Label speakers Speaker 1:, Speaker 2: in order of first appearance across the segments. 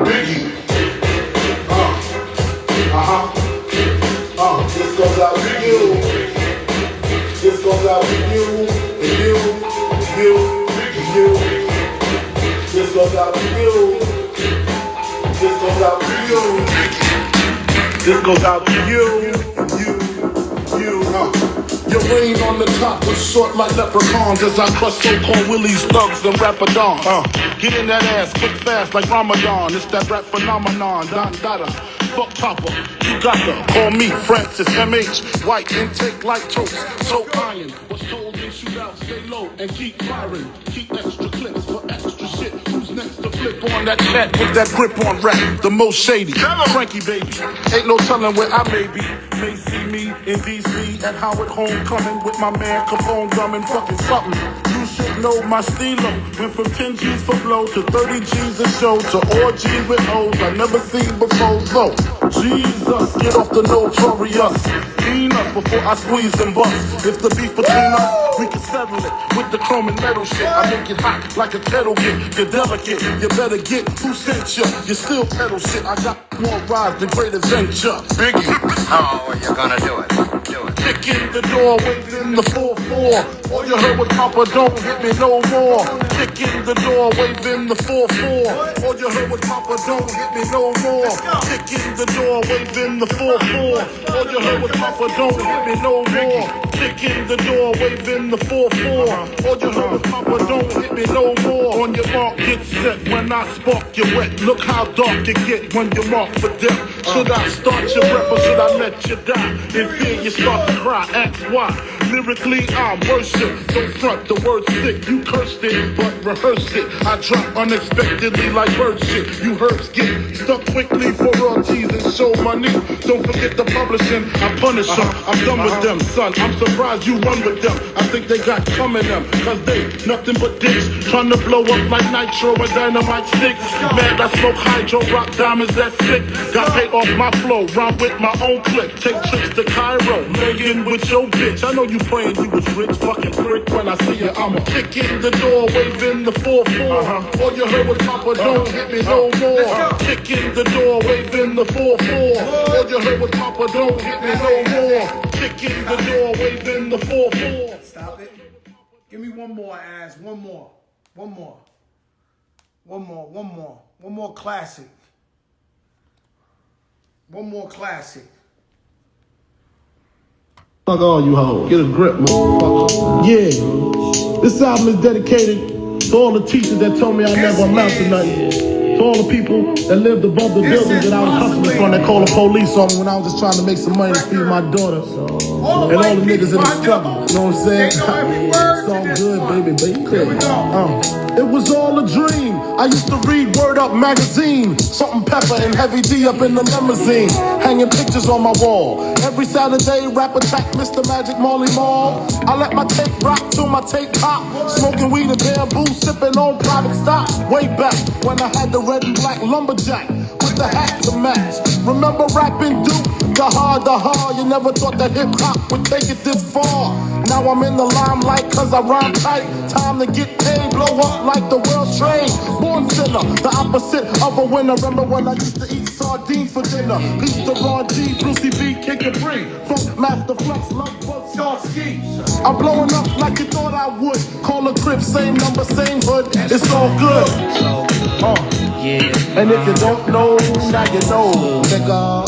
Speaker 1: Biggie. This goes out to you. This goes out to you, and you. This goes out to you. This goes out to you. This goes out to you. Your reign on the top was short like leprechauns as I crush so-called willies, thugs, and rapadons. Get in that ass quick fast like Ramadan. It's that rap phenomenon. Don Dada, fuck Papa, you got to call me Francis M.H. White intake like toast, so iron. Was told in shootouts, stay low and keep firing. Keep extra clips for extra shit. Who's next to flip on that cat with that grip on rap? The most shady, Frankie baby. Ain't no telling where I may be. May see me in D.C. at Howard Homecoming with my man Capone drumming fucking something. You should know my stilo. Went from 10 G's for blow to 30 G's a show to all G's with O's I never seen before. So, Jesus, get off the notorious. Clean us before I squeeze and bust. If the beef between us, we can settle it with the chrome and metal shit. I make it hot like a kettle get. You're delicate, you better get who sent you. You still pedal shit. I got more rides than great adventure. Biggie.
Speaker 2: How are you gonna do it?
Speaker 1: Kick in the door, waving the 4-4. All you heard was Papa, don't hit me no more. Kick in the door, waving the 4-4. All you heard was Papa, don't hit me no more. Kick in the door, waving the 4-4. All you heard was Papa, don't hit me no more. Kick in the door, waving the 4-4. All you heard was Papa, don't hit me no more. On your mark, get set. When I spark, you wet. Look how dark you get when you mark for death. Should I start your breath or should I let you die? In fear, you start to cry. Ask why. Lyrically, I worship. Don't front the word sick. You cursed it, but rehearsed it. I drop unexpectedly like bird shit. You herbs get stuck quickly for royalties and show money. Don't forget the publishing. I punish them. I'm done with them, son. I'm surprised you run with them. I think they got coming them. Cause they nothing but dicks. Trying to blow up like nitro and dynamite sticks. Man, I smoke hydro, rock diamonds, that's sick. Got paid off my flow. Rhyme with my own clip. Take trips to Cairo. Megan with your bitch. I know you praying you was rich, fucking prick. When I see you, I'ma kick in the door, waving the 4-4. All you heard was Papa, don't hit me no more. Kick in the door, waving the 4-4. All you heard was Papa, don't hit me no more. Kick in the door, waving the 4-4.
Speaker 3: Stop it. Give me one more, ass. One more classic. One more classic.
Speaker 1: Fuck all you hoes. Get a grip, motherfucker. Yeah. This album is dedicated to all the teachers that told me I never amount to nothing. To all the people that lived above the buildings that I was hustling from that called the police on me when I was just trying to make some money to feed my daughter. And all the niggas in the struggle. You know what I'm saying? It's all good, baby. It was all a dream. I used to read Word Up magazine. Salt and Pepper and Heavy D up in the limousine. Hanging pictures on my wall. Every Saturday, rap attack Mr. Magic Marley Marl. I let my tape rock till my tape pop. Smoking weed and bamboo, sipping on private stock. Way back when I had the red and black lumberjack with the hat to match. Remember rapping Duke? The hard. You never thought that hip hop would take it this far. Now I'm in the limelight cause I rhyme tight. Time to get paid, blow up like the world's trade. Born sinner, the opposite of a winner. Remember when I used to eat sardines for dinner? Peace to Ron G, Brucey B, Kick and Free. Funk Master Flex, Love Bug, Star Ski. I'm blowing up like you thought I would. Call a crib, same number, same hood. It's all good. And if you don't know, now you know, nigga.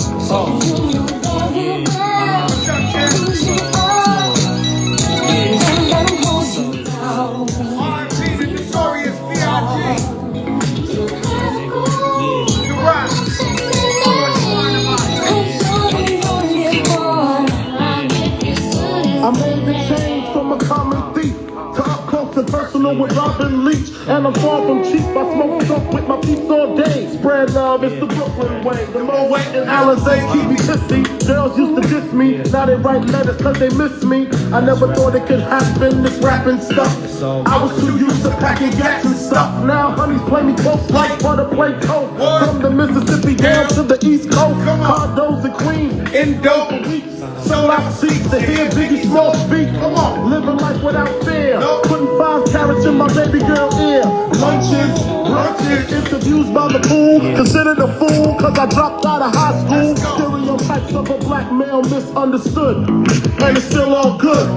Speaker 1: I made the change from a common thief to up close and personal with Robin Leach. And I'm far from cheap, I smoke stuff with my peeps all day. Spread love, it's the Brooklyn way. The Moet and Alizé keep me pissy. Girls used to diss me, now they write letters cause they miss me. I never thought it could happen, this rapping stuff. I was too used to packing gas and stuff. Now honeys play me close like butter play coke. From the Mississippi down to the East Coast. Condos and Queens, in dope weeks. Sold out seats to hear Biggie Small speak. Come on, living life without fear. Putting 5 carats in my baby girl ear. lunches, brunches, interviews by the pool. Considered a fool cause I dropped out of high school. Stereotypes of a black male misunderstood. And it's still all good,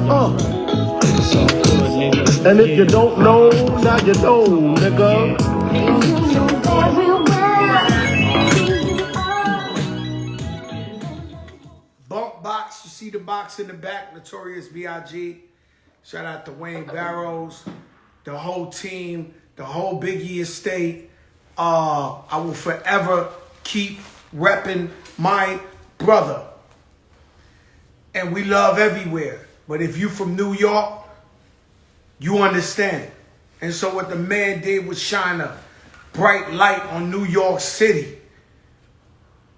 Speaker 1: And if you don't know, now you know, nigga.
Speaker 3: Bump box, you see the box in the back, Notorious B.I.G. Shout out to Wayne Barrows, the whole team, the whole Biggie estate. I will forever keep repping my brother. And we love everywhere. But if you from New York, you understand. And so what the man did was shine a bright light on New York City.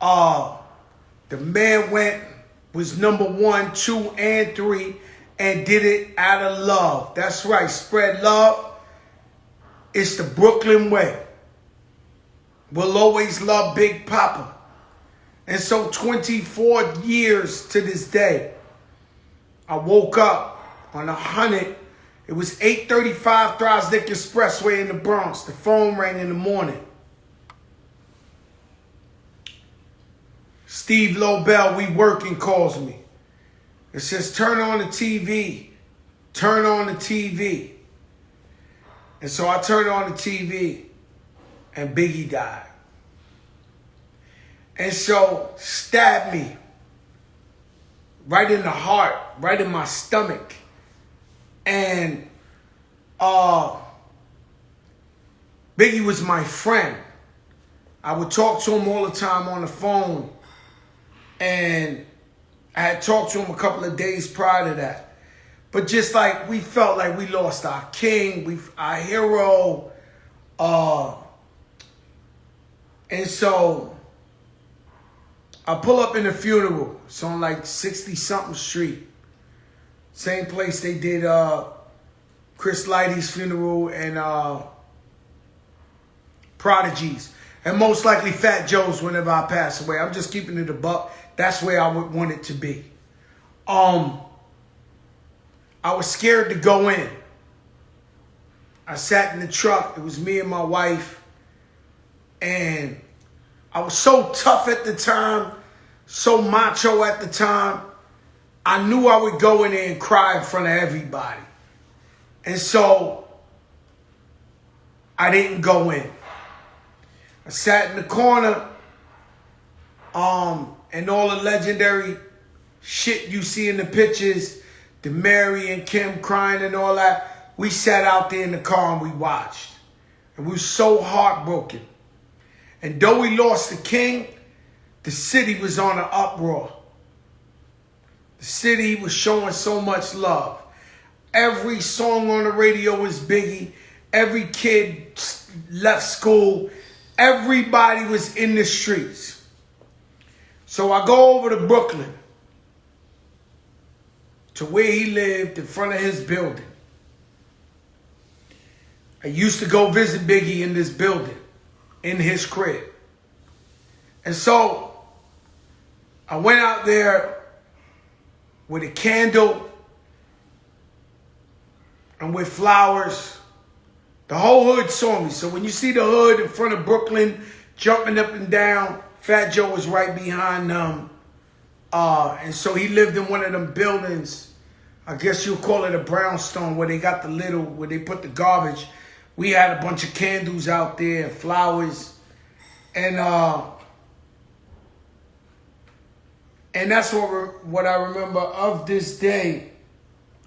Speaker 3: The man was number 1, 2, and 3, and did it out of love. That's right, spread love. It's the Brooklyn way. We'll always love Big Papa. And so 24 years to this day, I woke up on 100. It was 835 Throsnick Expressway in the Bronx. The phone rang in the morning. Steve Lobel, we working, calls me. It says, turn on the TV. Turn on the TV. And so I turned on the TV and Biggie died. And so stabbed me right in the heart, right in my stomach. And Biggie was my friend. I would talk to him all the time on the phone. And I had talked to him a couple of days prior to that. But just like we felt like we lost our king, our hero. And so I pull up in the funeral. It's on like 60-something Street. Same place they did Chris Lighty's funeral and Prodigy's. And most likely Fat Joe's whenever I pass away. I'm just keeping it a buck. That's where I would want it to be. I was scared to go in. I sat in the truck. It was me and my wife. And I was so tough at the time, so macho at the time. I knew I would go in there and cry in front of everybody. And so I didn't go in. I sat in the corner, and all the legendary shit you see in the pictures, the Mary and Kim crying and all that, we sat out there in the car and we watched. And we were so heartbroken. And though we lost the king, the city was on an uproar. The city was showing so much love. Every song on the radio was Biggie. Every kid left school. Everybody was in the streets. So I go over to Brooklyn, to where he lived, in front of his building. I used to go visit Biggie in this building, in his crib. And so I went out there with a candle and with flowers. The whole hood saw me. So when you see the hood in front of Brooklyn jumping up and down, Fat Joe was right behind them. And so he lived in one of them buildings. I guess you'll call it a brownstone, where they got the little, where they put the garbage. We had a bunch of candles out there and flowers. And that's what I remember of this day.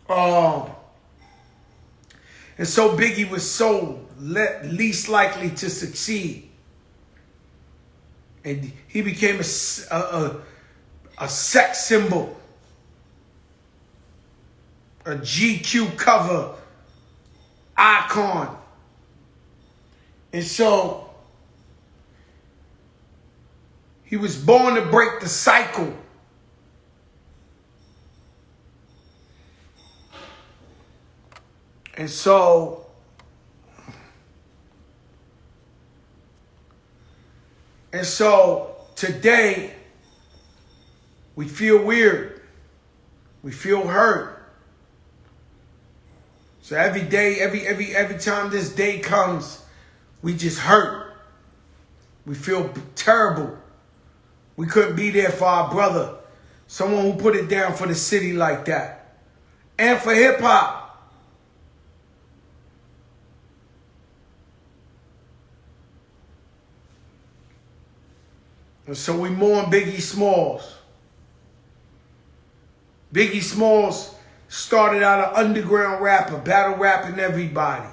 Speaker 3: And so Biggie was so least likely to succeed. And he became a sex symbol. A GQ cover icon. And so he was born to break the cycle. And so today we feel weird. We feel hurt. So every day, every time this day comes, We just hurt. We feel terrible. We couldn't be there for our brother. Someone who put it down for the city like that. And for hip hop. And so we mourn Biggie Smalls. Biggie Smalls started out an underground rapper, battle rapping everybody.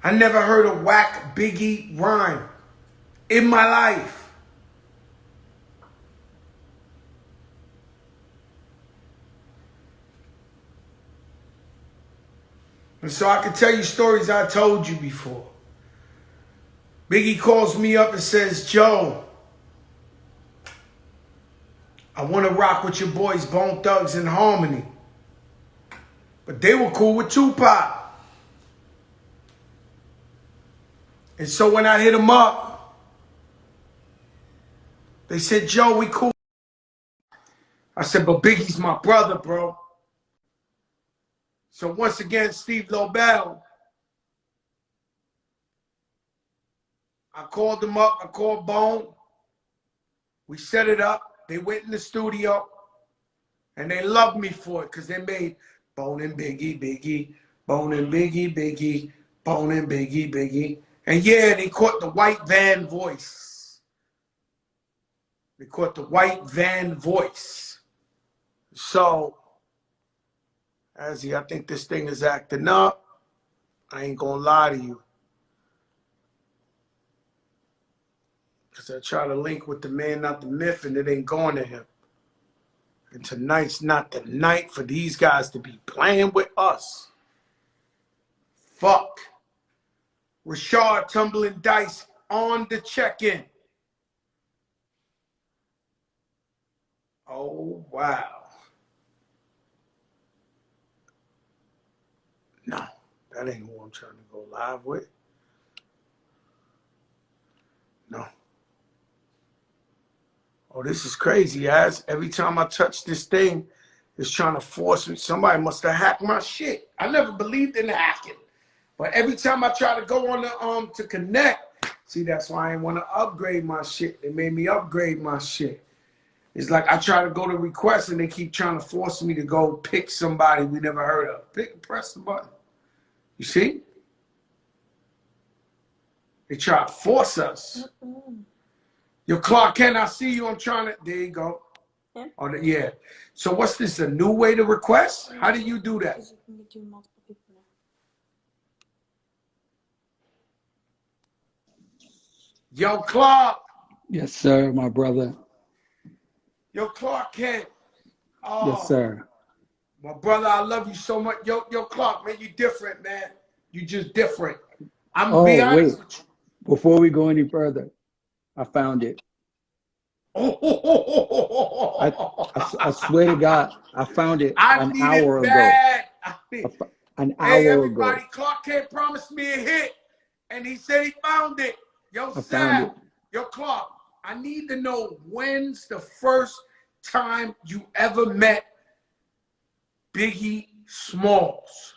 Speaker 3: I never heard a whack Biggie rhyme in my life. And so I can tell you stories I told you before. Biggie calls me up and says, Joe, I want to rock with your boys, Bone Thugs and Harmony. But they were cool with Tupac. And so when I hit them up, they said, Joe, we cool. I said, but Biggie's my brother, bro. So once again, Steve Lobel, I called them up. I called Bone. We set it up. They went in the studio. And they loved me for it because they made Bone and Biggie, Biggie, Bone and Biggie, Biggie, Bone and Biggie, Biggie. And yeah, they caught the white van voice. They caught the white van voice. So, Azzy, I think this thing is acting up. I ain't gonna lie to you. Because I try to link with the man, not the myth, and it ain't going to him. And tonight's not the night for these guys to be playing with us. Fuck. Rashard tumbling dice on the check-in. Oh, wow. No, that ain't who I'm trying to go live with. No. Oh, this is crazy, guys. Every time I touch this thing, it's trying to force me. Somebody must have hacked my shit. I never believed in hacking. But every time I try to go on the to connect, see, that's why I didn't want to upgrade my shit. They made me upgrade my shit. It's like I try to go to request and they keep trying to force me to go pick somebody we never heard of. Press the button. You see? They try to force us. Yo, Clark Kent, I see you. I'm trying to. There you go. Yeah. Oh, yeah. So what's this? A new way to request? How do you do that? Yo, Clark.
Speaker 4: Yes, sir, my brother.
Speaker 3: Yo, Clark Kent. Oh,
Speaker 4: yes, sir.
Speaker 3: My brother, I love you so much. Yo, Clark, man, you different, man. You just different. I'm gonna be honest with you.
Speaker 4: Before we go any further, I found it. I swear to God, I found it an hour ago. An hour ago.
Speaker 3: Clark Kent promised me a hit, and he said he found it. Yo, Sam, yo, Clark, I need to know when's the first time you ever met Biggie Smalls?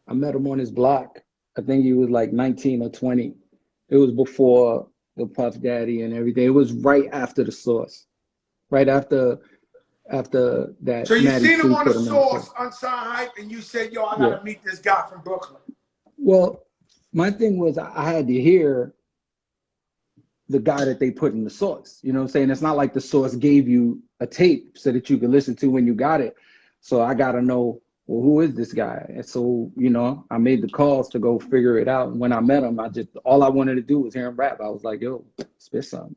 Speaker 4: I met him on his block. I think he was like 19 or 20. It was before the Puff Daddy and everything. It was right after the Source. Right after that.
Speaker 3: So you seen him on the Source, Unsigned Hype, and you said, yo, I gotta meet this guy from Brooklyn.
Speaker 4: Well, my thing was I had to hear the guy that they put in the Source. You know what I'm saying? It's not like the Source gave you a tape so that you could listen to when you got it. So I gotta know, well, who is this guy? And so, you know, I made the calls to go figure it out. And when I met him, all I wanted to do was hear him rap. I was like, yo, spit something.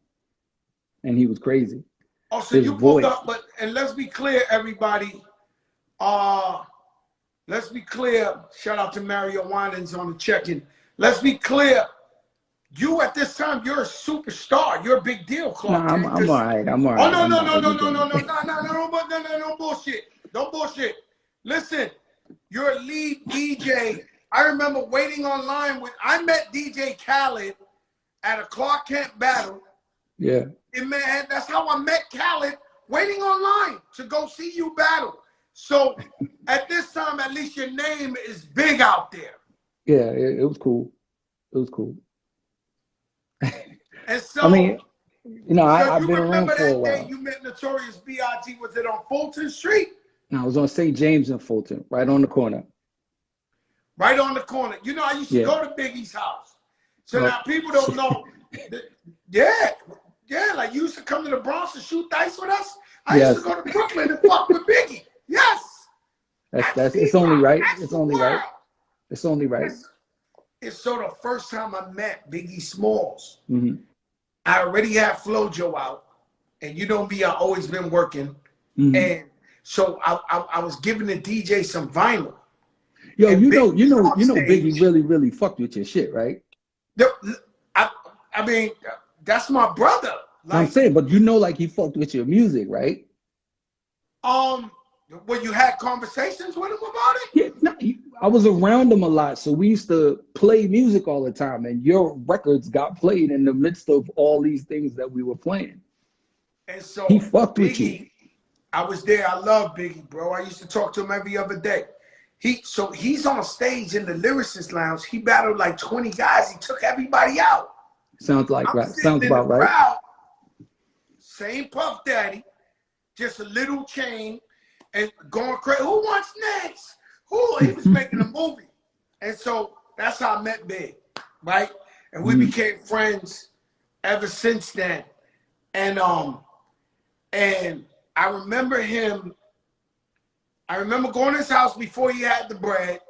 Speaker 4: And he was crazy.
Speaker 3: Oh, so you pulled up, and let's be clear, everybody. Let's be clear. Shout out to Mario Winans on the check-in. Let's be clear. You at this time, you're a superstar. You're a big deal, Clark.
Speaker 4: No, I'm all right. I'm all right.
Speaker 3: Oh, no bullshit. No bullshit. Listen, you're a lead DJ. I remember waiting online I met DJ Khaled at a Clark Kent battle.
Speaker 4: Yeah.
Speaker 3: And man, that's how I met Khaled, waiting online to go see you battle. So at this time, at least your name is big out there.
Speaker 4: Yeah, it was cool. It was cool.
Speaker 3: And so,
Speaker 4: I mean, you know,
Speaker 3: so
Speaker 4: I've
Speaker 3: you
Speaker 4: been around
Speaker 3: remember
Speaker 4: for a
Speaker 3: that day
Speaker 4: while.
Speaker 3: you met Notorious B.I.G.? Was it on Fulton Street?
Speaker 4: And I was on St. James and Fulton, right on the corner.
Speaker 3: Right on the corner. You know, I used to
Speaker 4: Yeah.
Speaker 3: go to Biggie's house. So
Speaker 4: Oh,
Speaker 3: now people don't know. Yeah, like you used to come to the Bronx and shoot dice with us. I used to
Speaker 4: yes.
Speaker 3: go to Brooklyn and fuck with Biggie. Yes.
Speaker 4: That's
Speaker 3: Sea
Speaker 4: it's only
Speaker 3: Rock.
Speaker 4: right.
Speaker 3: That's
Speaker 4: It's
Speaker 3: the
Speaker 4: only right.
Speaker 3: world.
Speaker 4: It's only right.
Speaker 3: It's so the first time I met Biggie Smalls,
Speaker 4: Mm-hmm.
Speaker 3: I already had FloJo out. And you know me, I always been working.
Speaker 4: Mm-hmm.
Speaker 3: And so I was giving the DJ some vinyl.
Speaker 4: Yo,
Speaker 3: And
Speaker 4: you know,
Speaker 3: Biggie was on
Speaker 4: Biggie
Speaker 3: stage.
Speaker 4: really fucked with your shit, right?
Speaker 3: I mean, that's my brother.
Speaker 4: I'm
Speaker 3: Like,
Speaker 4: saying, but you know, like he fucked with your music, right?
Speaker 3: when you had conversations with him about it?
Speaker 4: Yeah, no, I was around him a lot, so we used to play music all the time, and your records got played in the midst of all these things that we were playing.
Speaker 3: And so
Speaker 4: He fucked with you.
Speaker 3: Biggie, I was there. I love Biggie, bro. I used to talk to him every other day. He's on stage in the Lyricist Lounge. He battled like 20 guys. He took everybody out.
Speaker 4: Sounds like
Speaker 3: I'm
Speaker 4: right.
Speaker 3: sitting
Speaker 4: Sounds
Speaker 3: in the
Speaker 4: about right.
Speaker 3: crowd, same Puff Daddy, just a little chain, and going crazy. Who wants next? Who? He was making a movie. And so that's how I met Big, right? And we became friends ever since then. And I remember going to his house before he had the bread,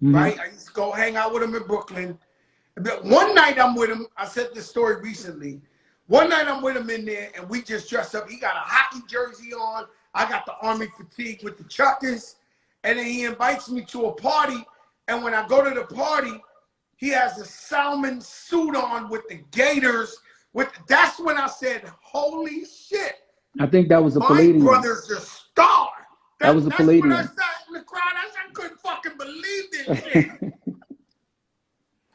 Speaker 3: right? I used to go hang out with him in Brooklyn. But one night I'm with him. I said this story recently. One night I'm with him in there, and we just dressed up. He got a hockey jersey on. I got the army fatigue with the chuckers. And then he invites me to a party. And when I go to the party, he has a salmon suit on with the gators. That's when I said, holy shit.
Speaker 4: I think that was a
Speaker 3: My
Speaker 4: Palladium.
Speaker 3: brother's a star.
Speaker 4: That was a
Speaker 3: That's when I
Speaker 4: Palladium.
Speaker 3: sat in the crowd. I couldn't fucking believe this shit.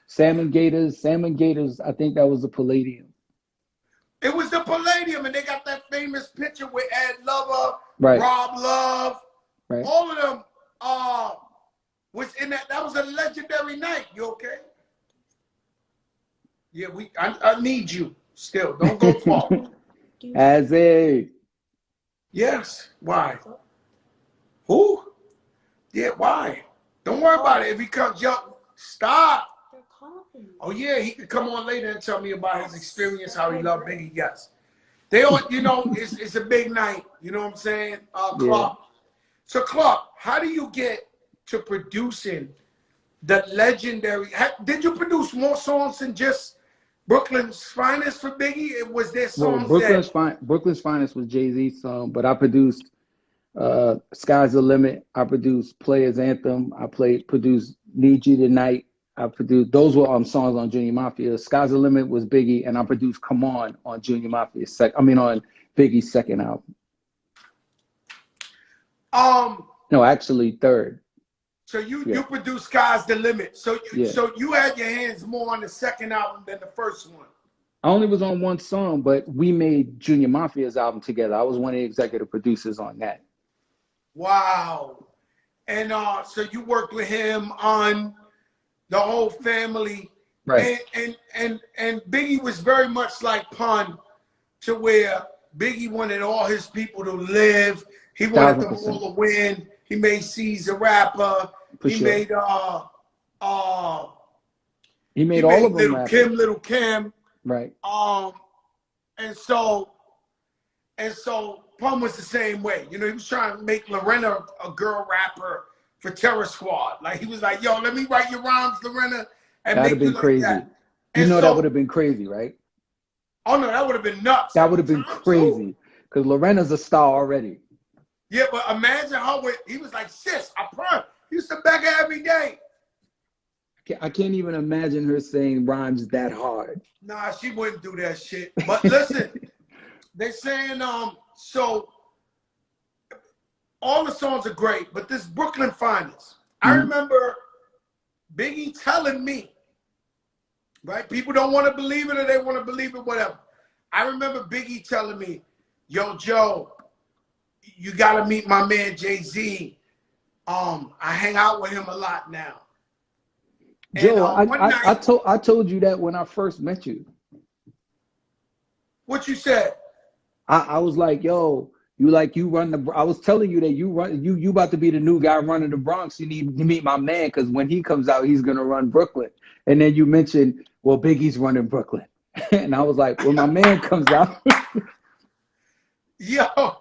Speaker 4: Salmon Gators. I think that was a Palladium.
Speaker 3: It was the Palladium, and they got that famous picture with Ed Lover,
Speaker 4: Right.
Speaker 3: Rob Love.
Speaker 4: Right.
Speaker 3: All of them was in that. That was a legendary night. You okay? Yeah, I need you still. Don't go far.
Speaker 4: As a
Speaker 3: Yes. Why? Who? Yeah, why? Don't worry about it. If he comes, stop. Oh yeah, he could come on later and tell me about his experience, how he loved Biggie. Yes. They all, you know, it's a big night. You know what I'm saying? Clark. So Clark, how do you get to producing the legendary? Did you produce more songs than just Brooklyn's Finest for Biggie? Was there songs
Speaker 4: Brooklyn's Finest was Jay-Z's song, but I produced Sky's the Limit. I produced Players Anthem. I produced Need You Tonight. I produced, those were songs on Junior Mafia. Sky's the Limit was Biggie, and I produced Come On Junior Mafia's on Biggie's second album. No, actually third.
Speaker 3: So you produced Sky's the Limit. So you had your hands more on the second album than the first one.
Speaker 4: I only was on one song, but we made Junior Mafia's album together. I was one of the executive producers on that.
Speaker 3: Wow. And so you worked with him on The Whole Family.
Speaker 4: Right.
Speaker 3: And Biggie was very much like Pun, to where Biggie wanted all his people to live. He wanted them all to win. He made C's a rapper. He made all of them. Little Kim.
Speaker 4: Right.
Speaker 3: And so Pun was the same way. You know, he was trying to make Lorena a girl rapper for Terror Squad. Like he was like, yo, let me write your rhymes, Lorena, and
Speaker 4: that'd have been crazy. That would have been crazy, right?
Speaker 3: Oh no, that would have been nuts.
Speaker 4: That would have been crazy. Because Lorena's a star already.
Speaker 3: Yeah, but imagine how he was like, sis, I promise. He used to beg her every day.
Speaker 4: I can't even imagine her saying rhymes that hard.
Speaker 3: Nah, she wouldn't do that shit. But listen, they're saying, so all the songs are great, but this Brooklyn Finest, I remember Biggie telling me, right? People don't want to believe it or they want to believe it, whatever. I remember Biggie telling me, yo, Joe, you got to meet my man Jay-Z. I hang out with him a lot now.
Speaker 4: Joe, I told you that when I first met you.
Speaker 3: What you said?
Speaker 4: I was like, yo, you run the. I was telling you that you about to be the new guy running the Bronx. You need to meet my man because when he comes out, he's gonna run Brooklyn. And then you mentioned, well, Biggie's running Brooklyn, and I was like, when my man comes out,
Speaker 3: Yo,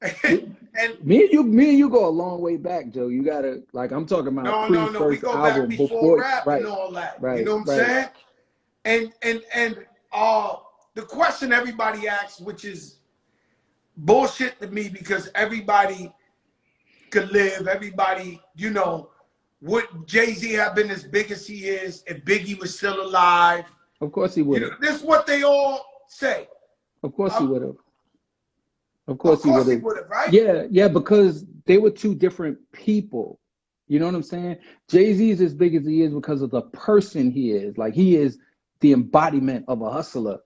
Speaker 3: and
Speaker 4: me and you go a long way back, Joe. You gotta like I'm talking about
Speaker 3: no. We
Speaker 4: first
Speaker 3: go back
Speaker 4: album
Speaker 3: before rap
Speaker 4: right,
Speaker 3: and all that. You
Speaker 4: right,
Speaker 3: know what I'm saying? And the question everybody asks, which is bullshit to me, because everybody could live, everybody, you know, would Jay-Z have been as big as he is if Biggie was still alive?
Speaker 4: Of course he would have.
Speaker 3: You know, this is what they all say.
Speaker 4: Of course he would have. Of
Speaker 3: Of
Speaker 4: course he
Speaker 3: course he
Speaker 4: would
Speaker 3: would have, right?
Speaker 4: have. Yeah, because they were two different people. You know what I'm saying? Jay-Z is as big as he is because of the person he is. Like he is the embodiment of a hustler.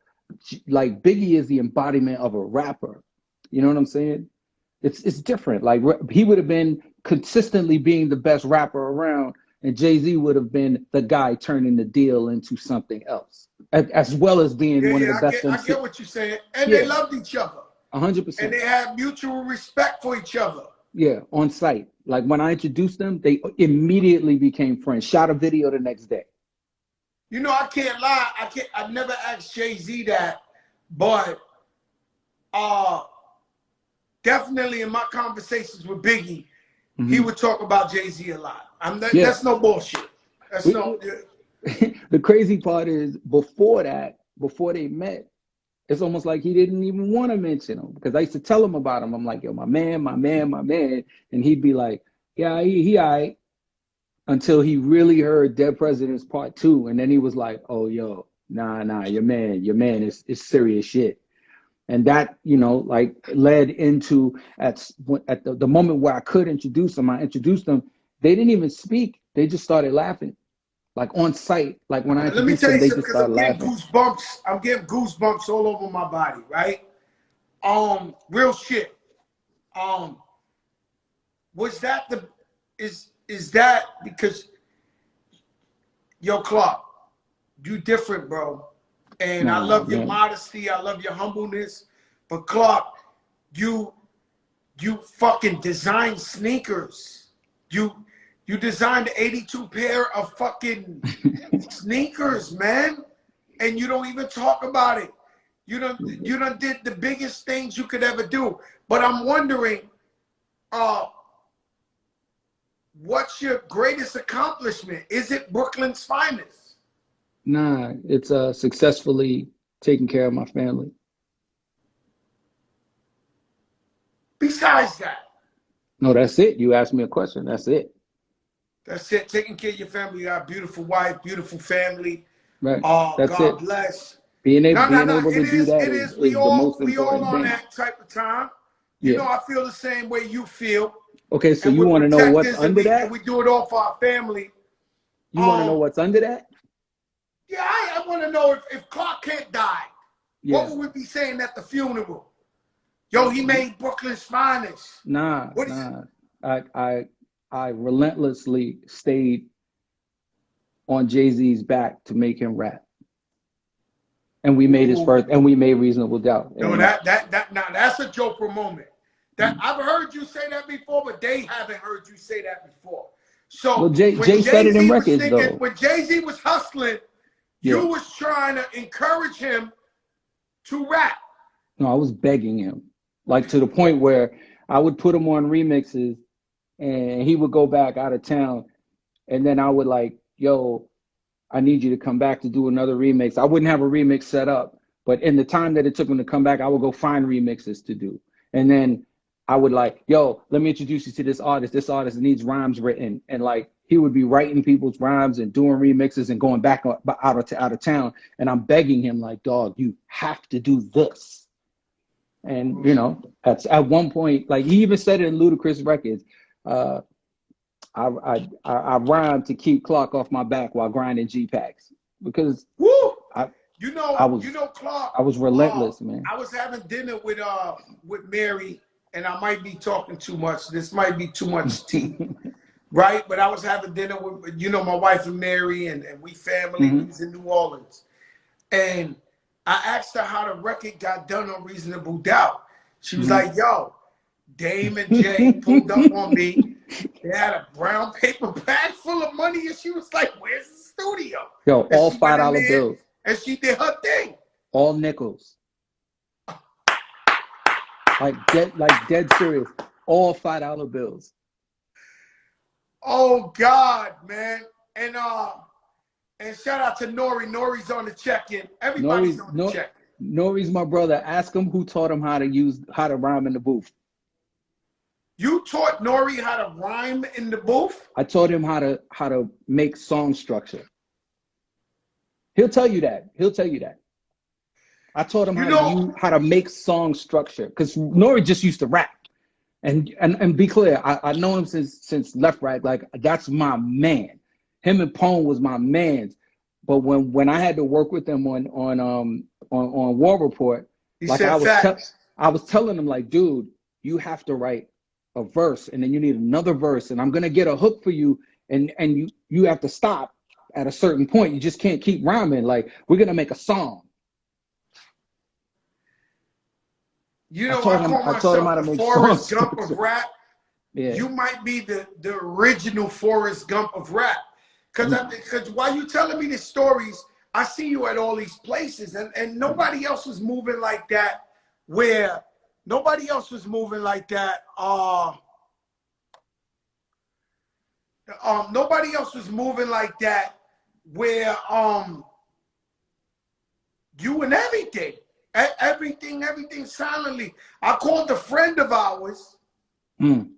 Speaker 4: Like Biggie is the embodiment of a rapper. You know what I'm saying? It's different. Like he would have been consistently being the best rapper around, and Jay-Z would have been the guy turning the deal into something else, as well as being one of the best
Speaker 3: I
Speaker 4: MC.
Speaker 3: get what you're saying. And
Speaker 4: Yeah.
Speaker 3: they loved each other.
Speaker 4: 100%.
Speaker 3: And they have mutual respect for each other.
Speaker 4: Yeah, on site. Like when I introduced them, they immediately became friends. Shot a video the next day.
Speaker 3: You know, I can't lie. I've never asked Jay-Z that, but definitely in my conversations with Biggie, he would talk about Jay-Z a lot. That's no bullshit. That's no.
Speaker 4: The crazy part is before they met, it's almost like he didn't even want to mention him because I used to tell him about him. I'm like, yo, my man. And he'd be like, yeah, he all right. Until he really heard Dead Presidents Part 2. And then he was like, oh, yo, nah, your man is serious shit. And that, you know, like led into at the moment where I could introduce them, I introduced them. They didn't even speak. They just started laughing. Like on site, like when I introduced them, they just started laughing.
Speaker 3: I'm getting goosebumps all over my body, right? Real shit. Was that is that because, yo, Clark, you different, bro. And I love your modesty, I love your humbleness. But Clark, you fucking design sneakers. You designed 82 pair of fucking sneakers, man. And you don't even talk about it. You done did the biggest things you could ever do. But I'm wondering, what's your greatest accomplishment? Is it Brooklyn's finest?
Speaker 4: Nah, it's successfully taking care of my family.
Speaker 3: Besides that.
Speaker 4: No, that's it. You asked me a question. That's it.
Speaker 3: That's it. Taking care of your family. You got a beautiful wife, beautiful family.
Speaker 4: Right. That's
Speaker 3: God
Speaker 4: it.
Speaker 3: bless.
Speaker 4: Being able to do that
Speaker 3: it
Speaker 4: is
Speaker 3: we
Speaker 4: the
Speaker 3: all,
Speaker 4: most
Speaker 3: we all
Speaker 4: important
Speaker 3: on
Speaker 4: thing.
Speaker 3: that type of time. You know, I feel the same way you feel.
Speaker 4: Okay, so
Speaker 3: and
Speaker 4: you want to know what's under that?
Speaker 3: And we do it all for our family.
Speaker 4: You want to know what's under that?
Speaker 3: Yeah, I want to know if Clark Kent died, what would we be saying at the funeral? Yo, he made Brooklyn's finest.
Speaker 4: Nah. I relentlessly stayed on Jay-Z's back to make him rap. And we made his first, and we made Reasonable Doubt.
Speaker 3: No, now that's a Joker moment. That I've heard you say that before, but they haven't heard you say that before. So
Speaker 4: well, Jay said it in records, though.
Speaker 3: When Jay-Z was hustling, you was trying to encourage him to rap.
Speaker 4: No, I was begging him, like to the point where I would put him on remixes, and he would go back out of town, and then I would like, yo, I need you to come back to do another remix. I wouldn't have a remix set up, but in the time that it took him to come back, I would go find remixes to do. And then I would like, yo, let me introduce you to this artist. This artist needs rhymes written. And like, he would be writing people's rhymes and doing remixes and going back out of town. And I'm begging him like, dog, you have to do this. And, you know, at one point, like he even said it in Ludacris records, I rhymed to keep Clark off my back while grinding G-Packs because Clark, I was relentless, man.
Speaker 3: I was having dinner with Mary, and I might be talking too much. This might be too much tea, right? But I was having dinner with, my wife and Mary, and we family. We was in New Orleans, and I asked her how the record got done on Reasonable Doubt. She was like, yo, Dame and Jay pulled up on me. They had a brown paper bag full of money, and she was like, where's the studio?
Speaker 4: Yo,
Speaker 3: And
Speaker 4: all
Speaker 3: she went in
Speaker 4: $5
Speaker 3: there,
Speaker 4: bills.
Speaker 3: and she did her thing.
Speaker 4: All nickels. Like dead serious. All $5 bills.
Speaker 3: Oh God, man. And shout out to Nori. Nori's on the check-in. Everybody's on the check-in.
Speaker 4: Nori's my brother. Ask him who taught him how to rhyme in the booth.
Speaker 3: You taught Nori how to rhyme in the booth?
Speaker 4: I taught him how to make song structure. He'll tell you that. I taught him how to make song structure, because Nori just used to rap. And be clear, I know him since Left Right. Like, that's my man. Him and Pone was my mans. But when I had to work with them on War Report, I was telling him, like, dude, you have to write a verse, and then you need another verse, and I'm gonna get a hook for you, and you have to stop at a certain point. You just can't keep rhyming. Like, we're gonna make a song.
Speaker 3: You know, I call myself the Forrest Gump of rap.
Speaker 4: Yeah.
Speaker 3: You might be the original Forrest Gump of rap. Because while you telling me the stories, I see you at all these places, and nobody else was moving like that. Nobody else was moving like that. Nobody else was moving like that. Where you and everything. Everything silently. I called a friend of ours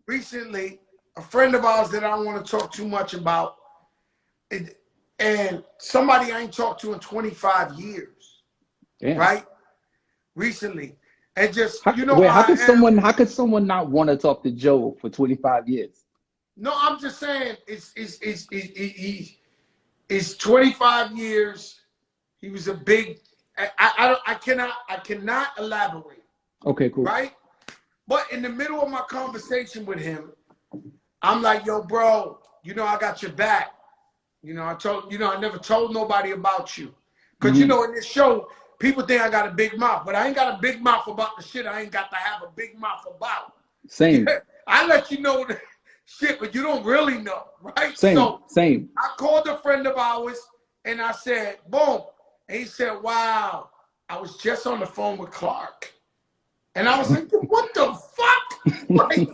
Speaker 3: recently, a friend of ours that I don't want to talk too much about, and somebody I ain't talked to in 25 years, right? Recently, and just how could
Speaker 4: someone not want to talk to Joe for 25 years?
Speaker 3: No, I'm just saying it's 25 years. He was a big. I cannot elaborate.
Speaker 4: Okay, cool.
Speaker 3: Right? But in the middle of my conversation with him, I'm like, yo, bro, I got your back. I never told nobody about you. Because, in this show, people think I got a big mouth. But I ain't got a big mouth about the shit I ain't got to have a big mouth about.
Speaker 4: Same.
Speaker 3: I let you know the shit, but you don't really know, right?
Speaker 4: Same.
Speaker 3: I called a friend of ours, and I said, boom. And he said, wow, I was just on the phone with Clark. And I was like, what the fuck? Like,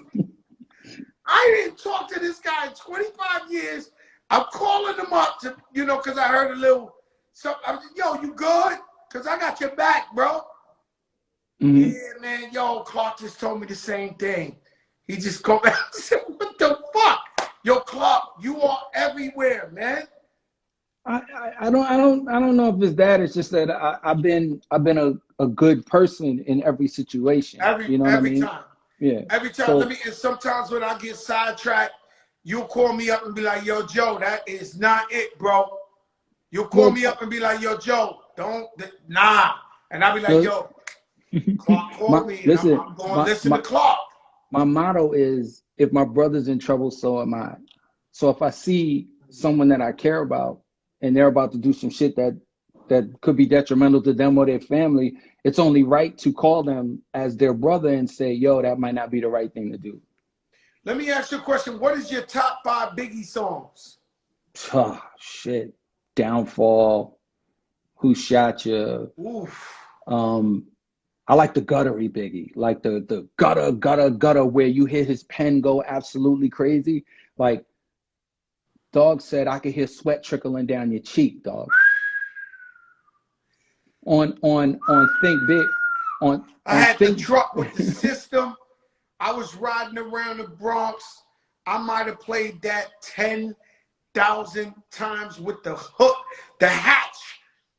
Speaker 3: I didn't talk to this guy in 25 years. I'm calling him up to, because I heard a little something. I was like, yo, you good? Because I got your back, bro. Yeah, man, yo, Clark just told me the same thing. He just called back and said, what the fuck? Yo, Clark, you are everywhere, man.
Speaker 4: I don't know if it's that. It's just that I've been a good person in every situation.
Speaker 3: Every time.
Speaker 4: Yeah.
Speaker 3: Every time. And sometimes when I get sidetracked, you'll call me up and be like, yo, Joe, that is not it, bro. You'll call me up and be like, yo, Joe, nah. And I'll be like, yo, Clark called me.
Speaker 4: Listen,
Speaker 3: I'm going to listen to Clark.
Speaker 4: My motto is, if my brother's in trouble, so am I. So if I see someone that I care about, and they're about to do some shit that could be detrimental to them or their family, it's only right to call them as their brother and say, yo, that might not be the right thing to do.
Speaker 3: Let me ask you a question. What is your top 5 Biggie songs?
Speaker 4: Oh, shit. Downfall. Who Shot You?
Speaker 3: Oof.
Speaker 4: I like the guttery Biggie. Like the gutter where you hear his pen go absolutely crazy. Like, Dog said, I could hear sweat trickling down your cheek, dog. On Think Big.
Speaker 3: I had the truck with the system. I was riding around the Bronx. I might have played that 10,000 times with the hook, the hatch.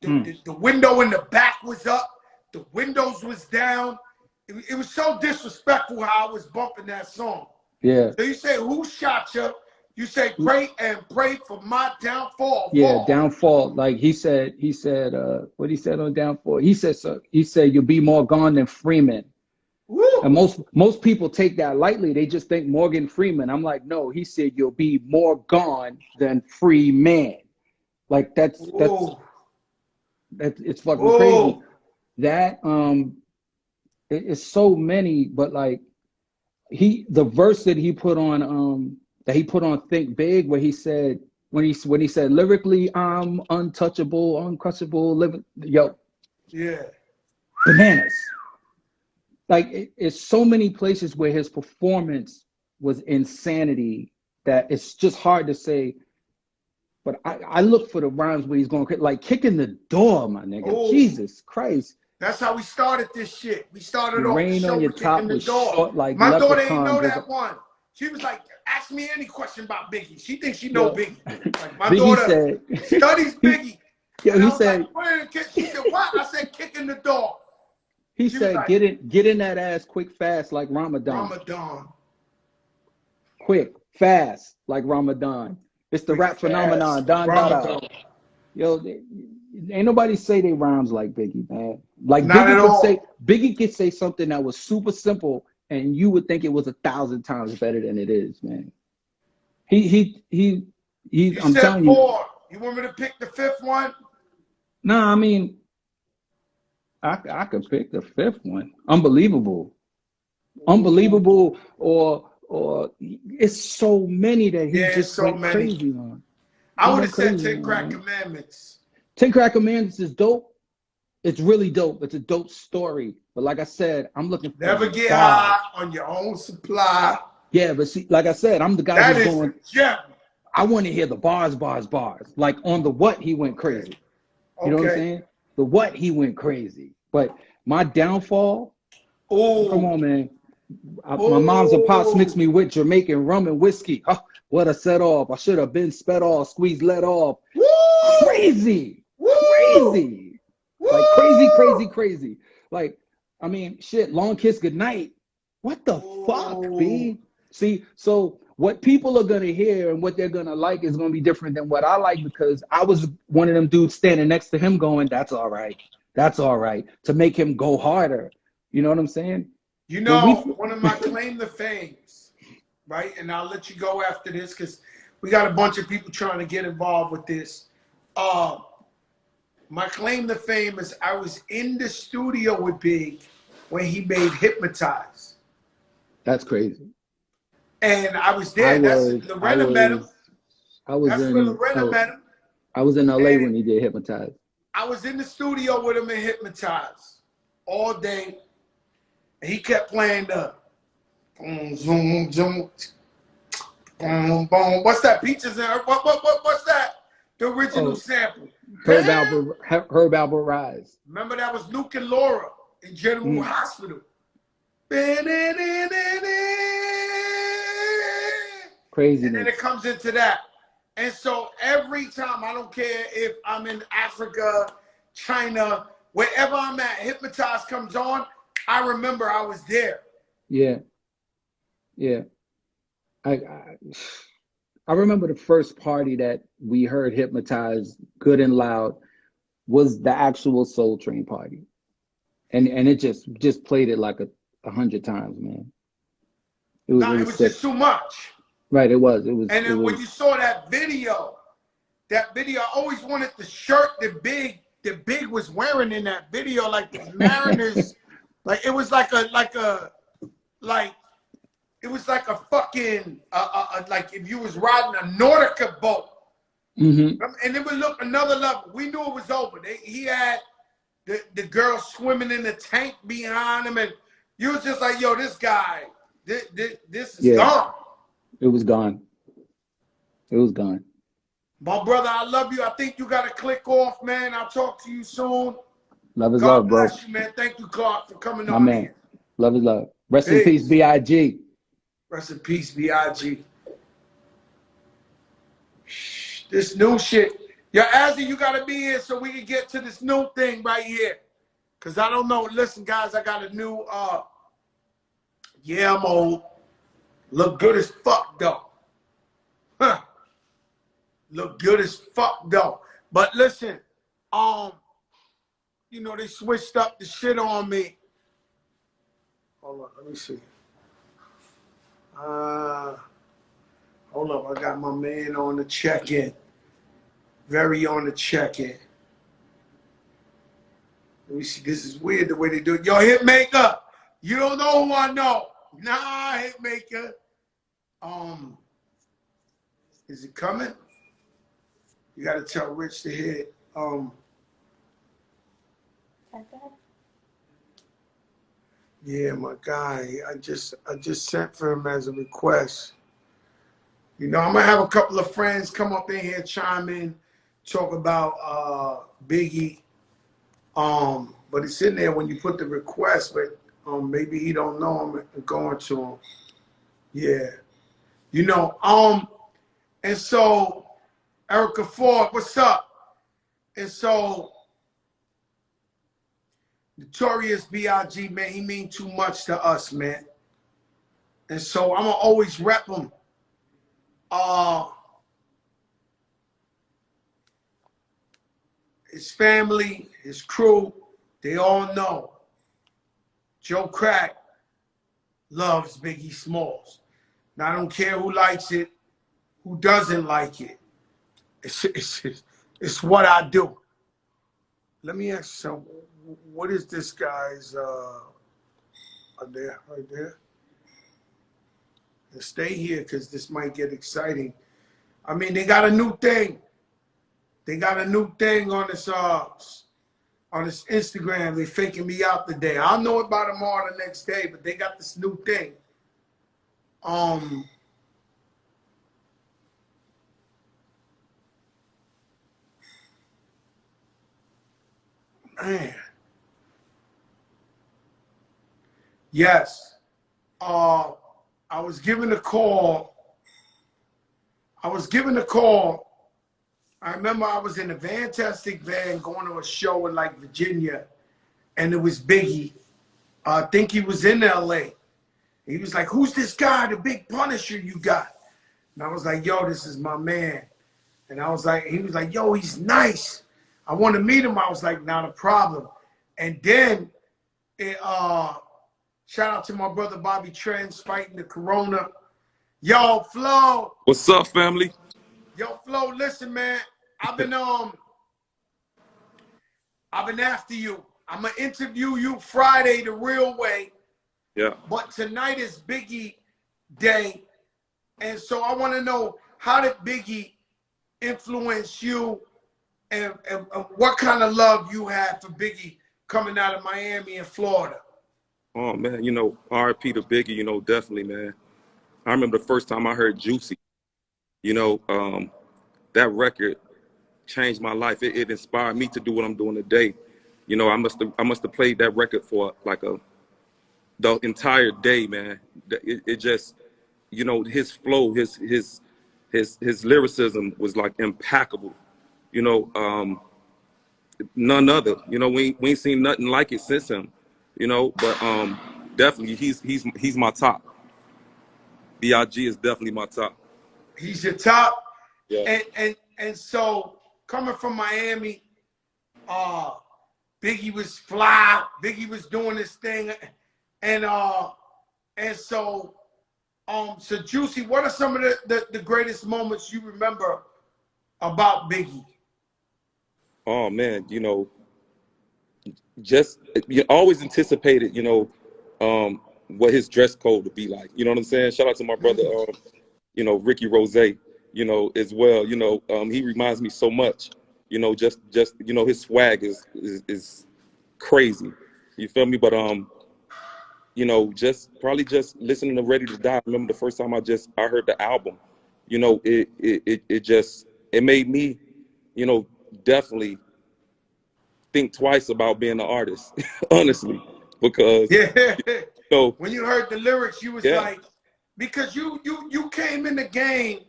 Speaker 3: The window in the back was up. The windows was down. It was so disrespectful how I was bumping that song.
Speaker 4: Yeah.
Speaker 3: So you say, who shot you? You say, pray for my downfall.
Speaker 4: Yeah, downfall. Like he said, what he said on downfall. He said, you'll be more gone than Freeman. Woo. And most people take that lightly. They just think Morgan Freeman. I'm like, no, he said, you'll be more gone than free man. Like that's it's fucking crazy. that it's so many, but like the verse that he put on Think Big, where he said when he said lyrically I'm untouchable, uncrushable, living, yo,
Speaker 3: Yeah.
Speaker 4: bananas. Like it's so many places where his performance was insanity that it's just hard to say. But I look for the rhymes where he's going like kicking the door, my nigga.
Speaker 3: Oh,
Speaker 4: Jesus Christ.
Speaker 3: that's how we started this shit. We started
Speaker 4: The
Speaker 3: off the
Speaker 4: rain
Speaker 3: show
Speaker 4: on your
Speaker 3: with kicking
Speaker 4: top
Speaker 3: the
Speaker 4: was
Speaker 3: door.
Speaker 4: short like
Speaker 3: My daughter ain't know
Speaker 4: leprechauns.
Speaker 3: that one. She was like, ask me any question about Biggie. She thinks she know
Speaker 4: Yo,
Speaker 3: Biggie. Like my
Speaker 4: Biggie
Speaker 3: daughter
Speaker 4: said,
Speaker 3: studies Biggie.
Speaker 4: yo,
Speaker 3: And I
Speaker 4: he
Speaker 3: was like,
Speaker 4: said,
Speaker 3: what in the kid? She said, what? I said, kicking the door.
Speaker 4: he
Speaker 3: She was
Speaker 4: said,
Speaker 3: like,
Speaker 4: get in that ass quick, fast like Ramadan.
Speaker 3: Ramadan.
Speaker 4: Quick, fast like Ramadan. It's the
Speaker 3: Quick,
Speaker 4: rap phenomenon.
Speaker 3: fast.
Speaker 4: Don Dada.
Speaker 3: Ramadan.
Speaker 4: Yo, ain't nobody say they rhymes like Biggie, man. Like
Speaker 3: Not at all.
Speaker 4: Biggie could say something that was super simple, and you would think it was 1,000 times better than it is, man. He.
Speaker 3: You
Speaker 4: I'm
Speaker 3: said
Speaker 4: telling you.
Speaker 3: 4. You want me to pick the 5th one?
Speaker 4: Nah, I mean, I could pick the 5th one. Unbelievable, unbelievable, or it's so many that he
Speaker 3: Yeah,
Speaker 4: just
Speaker 3: so
Speaker 4: went
Speaker 3: many.
Speaker 4: crazy on.
Speaker 3: I
Speaker 4: He
Speaker 3: would
Speaker 4: went
Speaker 3: have said
Speaker 4: crazy
Speaker 3: 10
Speaker 4: on,
Speaker 3: Crack
Speaker 4: man.
Speaker 3: Commandments.
Speaker 4: 10 Crack Commandments is dope. It's really dope. It's a dope story. But like I said, I'm looking for
Speaker 3: Never
Speaker 4: the
Speaker 3: get
Speaker 4: bars.
Speaker 3: high on your own supply.
Speaker 4: Yeah, but see, like I said, I'm the guy
Speaker 3: That
Speaker 4: who's
Speaker 3: is
Speaker 4: going.
Speaker 3: a gem.
Speaker 4: I want to hear the bars. Like on the what he went crazy. You know what I'm
Speaker 3: Okay.
Speaker 4: saying? The what he went crazy. But my downfall. Come
Speaker 3: Oh,
Speaker 4: on, man. My mom's and pops mixed
Speaker 3: oh,
Speaker 4: me with Jamaican rum and whiskey. Oh, what a set off. I should have been sped off, squeezed let off.
Speaker 3: woo,
Speaker 4: Crazy.
Speaker 3: woo,
Speaker 4: Crazy. Like crazy,
Speaker 3: woo.
Speaker 4: crazy, crazy. Like, I mean, shit, long kiss goodnight. What the fuck,
Speaker 3: Oh,
Speaker 4: B? See, so what people are gonna hear and what they're gonna like is gonna be different than what I like because I was one of them dudes standing next to him going, that's all right. That's all right. To make him go harder. You know what I'm saying?
Speaker 3: you
Speaker 4: When we
Speaker 3: know, one of my claim to fames, right? And I'll let you go after this because we got a bunch of people trying to get involved with this. My claim to fame is I was in the studio with Big when he made Hypnotize.
Speaker 4: That's crazy.
Speaker 3: And I was
Speaker 4: I
Speaker 3: there. That's
Speaker 4: was I
Speaker 3: Lorena met him.
Speaker 4: was I was
Speaker 3: That's where
Speaker 4: in
Speaker 3: Lorena met him.
Speaker 4: I was in LA
Speaker 3: And
Speaker 4: when he did Hypnotize.
Speaker 3: I was in the studio with him and Hypnotize all day. And he kept playing the boom, zoom, zoom, boom, boom. What's that? Peaches and what's that? The original
Speaker 4: Oh,
Speaker 3: sample.
Speaker 4: Herb Albert Rise.
Speaker 3: Remember that was Luke and Laura in General
Speaker 4: Mm,
Speaker 3: Hospital. And then
Speaker 4: craziness.
Speaker 3: it comes into that. And so every time, I don't care if I'm in Africa, China, wherever I'm at, Hypnotize comes on, I remember I was there.
Speaker 4: Yeah, yeah. I I remember the first party that we heard Hypnotize good and loud was the actual Soul Train party. And it just played it like 100 times, man. It
Speaker 3: No, it
Speaker 4: was
Speaker 3: was
Speaker 4: sick.
Speaker 3: just too much.
Speaker 4: Right, it was.
Speaker 3: And then when you saw that video, I always wanted the shirt that Big was wearing in that video, like the Mariners, like it was like it was like a fucking like if you was riding a Nautica boat.
Speaker 4: Mm-hmm.
Speaker 3: And it would look another level. We knew it was over. He had the girl swimming in the tank behind him, and you was just like, yo, this guy, this is
Speaker 4: Yeah,
Speaker 3: gone.
Speaker 4: it was gone. It was gone.
Speaker 3: My brother, I love you. I think you got to click off, man. I'll talk to you soon.
Speaker 4: Love is
Speaker 3: God
Speaker 4: love, bro.
Speaker 3: bless you, man. Thank you, Clark, for coming
Speaker 4: My
Speaker 3: on
Speaker 4: man.
Speaker 3: here.
Speaker 4: Love is love. Rest in peace,
Speaker 3: Peace.
Speaker 4: B.I.G.
Speaker 3: Rest in peace, B.I.G. This new shit. Yo, Azzy, you got to be here so we can get to this new thing right here. Because I don't know. Listen, guys, I got a new, yeah, I'm old. Look good as fuck, though. Huh. Look good as fuck, though. But listen, you know, they switched up the shit on me. Hold on, let me see. Hold up, I got my man on the check-in. Very on the check-in. Let me see. This is weird the way they do it. Yo, Hitmaker, you don't know who I know. Nah, Hitmaker. Is it coming? You gotta tell Rich to hit. Yeah, my guy. I just sent for him as a request. You know, I'm gonna have a couple of friends come up in here, chime in, talk about Biggie. But it's in there when you put the request, but maybe he don't know I'm going to him. Yeah. You know, and so Erica Ford, what's up? And so Notorious B.I.G., man, he mean too much to us, man. And so I'm gonna always rep him. His family, his crew, they all know Joe Crack loves Biggie Smalls. Now, I don't care who likes it, who doesn't like it. It's what I do. Let me ask you something. What is this guy's, there, right there? And stay here because this might get exciting. I mean, they got a new thing. They got a new thing on this Instagram. They faking me out today. I'll know about tomorrow the next day, but they got this new thing. Man. Yes. I was given a call. I remember I was in a fantastic van going to a show in like Virginia, and it was Biggie. I think he was in LA. He was like, "Who's this guy, the big Punisher you got?" And I was like, "Yo, this is my man." And I was like, he was like, "Yo, he's nice. I want to meet him." I was like, "Not a problem." And then shout out to my brother Bobby Trends fighting the corona. Yo, Flo.
Speaker 5: What's up, family?
Speaker 3: Yo, Flo, listen, man. I've been after you. I'm gonna interview you Friday the real way.
Speaker 5: Yeah.
Speaker 3: But tonight is Biggie Day. And so I want to know, how did Biggie influence you, and what kind of love you had for Biggie coming out of Miami and Florida?
Speaker 5: Oh, man, you know, RIP to Biggie, you know, definitely, man. I remember the first time I heard Juicy, you know, that record changed my life. It inspired me to do what I'm doing today. You know, I must have played that record for like the entire day, man. It just, you know, his flow, his lyricism was like impeccable. You know, none other. You know, we ain't seen nothing like it since him. You know, but definitely he's my top. BIG is definitely my top.
Speaker 3: He's your top.
Speaker 5: Yeah.
Speaker 3: And so coming from Miami, Biggie was fly. Biggie was doing this thing, and so Juicy, what are some of the greatest moments you remember about Biggie?
Speaker 5: Oh man, you know, just you always anticipated, you know, what his dress code would be like. You know what I'm saying? Shout out to my brother, you know, Ricky Rose, you know, as well. You know, he reminds me so much. You know, just you know, his swag is crazy. You feel me? But you know, probably just listening to Ready to Die. I remember the first time I heard the album. You know, it made me, you know, definitely think twice about being an artist, honestly, because
Speaker 3: Yeah.
Speaker 5: you know,
Speaker 3: When you heard the lyrics, you was like, because you came in the game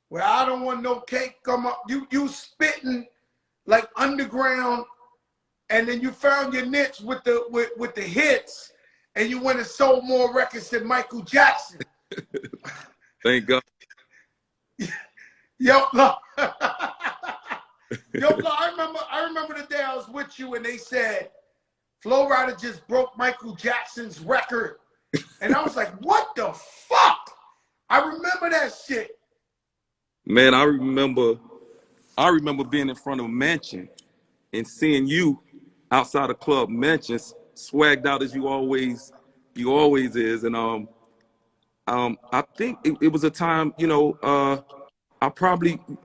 Speaker 3: where I don't want no cake come up. You spitting like underground, and then you found your niche with the hits, and you went and sold more records than Michael Jackson.
Speaker 5: Thank God.
Speaker 3: Yo, look. Yo, look, I remember the day I was with you and they said Flo Rida just broke Michael Jackson's record. And I was like, what the fuck? I remember that shit.
Speaker 5: Man, I remember being in front of a mansion and seeing you outside of club mentions, swagged out as you always is. And I think it was a time, you know, I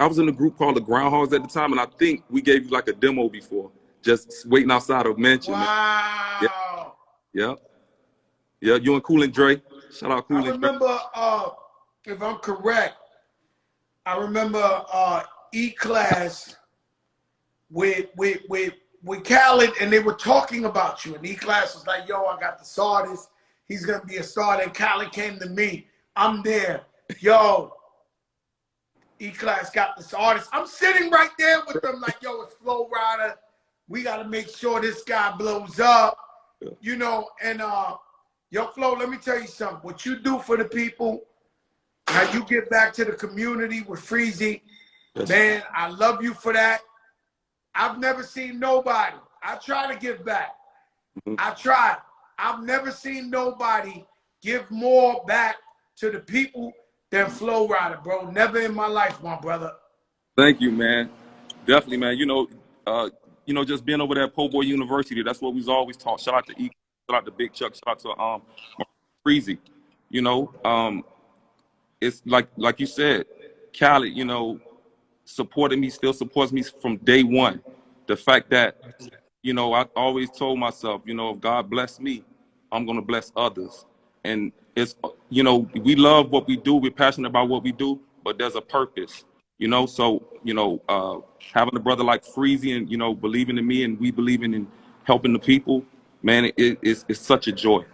Speaker 5: was in a group called the Groundhogs at the time, and I think we gave you like a demo before, just waiting outside of mention.
Speaker 3: Wow.
Speaker 5: Yeah. Yeah, you and Cool and Dre. Shout out Cool
Speaker 3: I
Speaker 5: and Dre.
Speaker 3: remember, if I'm correct, I remember E-Class with Khaled, and they were talking about you. And E-Class was like, yo, I got this artist. He's going to be a star. And Khaled came to me. I'm there. Yo, E-Class got this artist. I'm sitting right there with them like, yo, it's Flow Rider. We got to make sure this guy blows up. You know, and yo, Flo, let me tell you something. What you do for the people, how you give back to the community with Freezy, man, I love you for that. I've never seen nobody. I try to give back. I try. I've never seen nobody give more back to the people than Flow Rider, bro. Never in my life, my brother.
Speaker 5: Thank you, man. Definitely, man. You know, just being over there at Po Boy University, that's what we've always taught. Shout out to E, shout out to Big Chuck, shout out to Freezy. You know, it's like you said, Khaled, you know, supported me, still supports me from day one. The fact that, you know, I always told myself, you know, if God bless me, I'm gonna bless others. And it's, you know, we love what we do, we're passionate about what we do, but there's a purpose. You know, so, you know, having a brother like Freezy and, you know, believing in me and we believing in helping the people, man, it's such a joy.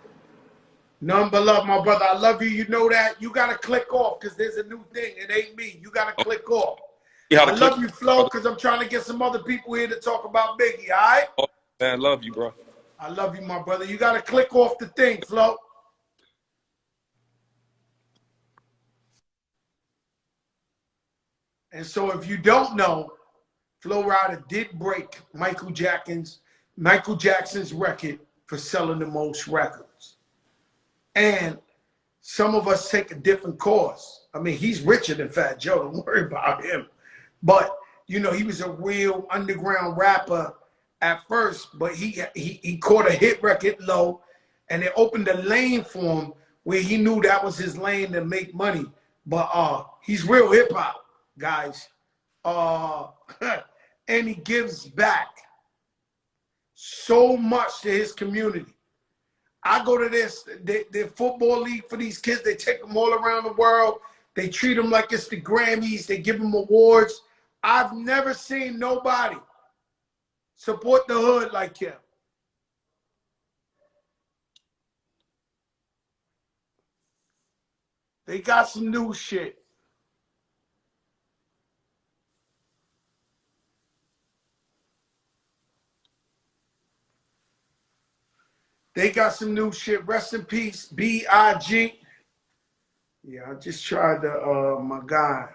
Speaker 3: None but love, my brother. I love you. You know that. You got to click off because there's a new thing. It ain't me. You got to click off. I love you, Flo, because I'm trying to get some other people here to talk about Biggie, all right?
Speaker 5: Oh, man, I love you, bro.
Speaker 3: I love you, my brother. You got to click off the thing, Flo. And so if you don't know, Flow Rider did break Michael Jackson's record for selling the most records. And some of us take a different course. I mean, he's richer than Fat Joe. Don't worry about him. But, you know, he was a real underground rapper at first, but he caught a hit record low, and it opened a lane for him where he knew that was his lane to make money. But he's real hip-hop, guys. And he gives back so much to his community. I go to their football league for these kids. They take them all around the world. They treat them like it's the Grammys. They give them awards. I've never seen nobody support the hood like him. They got some new shit. They got some new shit. Rest in peace, BIGGIE. Yeah, I just tried to, my guy,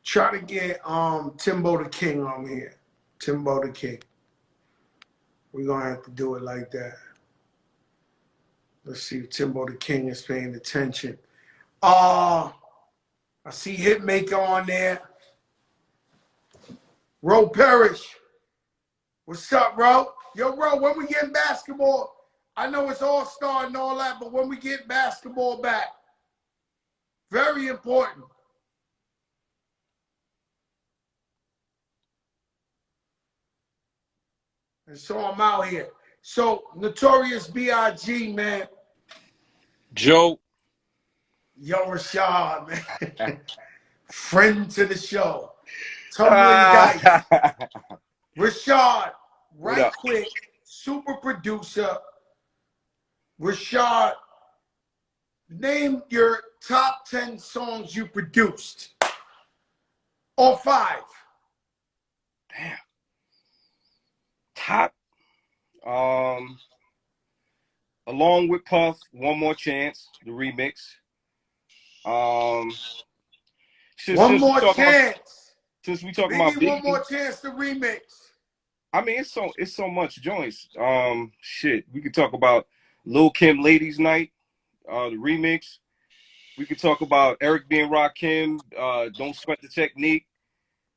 Speaker 3: try to get Timbo the King on here. Timbo the King. We're going to have to do it like that. Let's see if Timbo the King is paying attention. I see Hitmaker on there. Ro Parrish. What's up, Ro? Yo, Ro, when we get basketball, I know it's all-star and all that, but when we get basketball back, very important. And so I'm out here. So, Notorious B.I.G., man.
Speaker 5: Joe.
Speaker 3: Yo, Rashad, man. Friend to the show. Tumbling Dice. Rashad, right quick, super producer. Rashad, name your top 10 songs you produced. Or 5.
Speaker 6: Damn. Top. Along with Puff, One More Chance, the remix.
Speaker 3: One More Chance.
Speaker 6: Since we talking
Speaker 3: Biggie,
Speaker 6: about Biggie,
Speaker 3: One More Chance, the remix.
Speaker 6: I mean, it's so much joints. Shit, we could talk about Lil' Kim Ladies Night, the remix. We could talk about Eric being Rakim, Don't Sweat the Technique.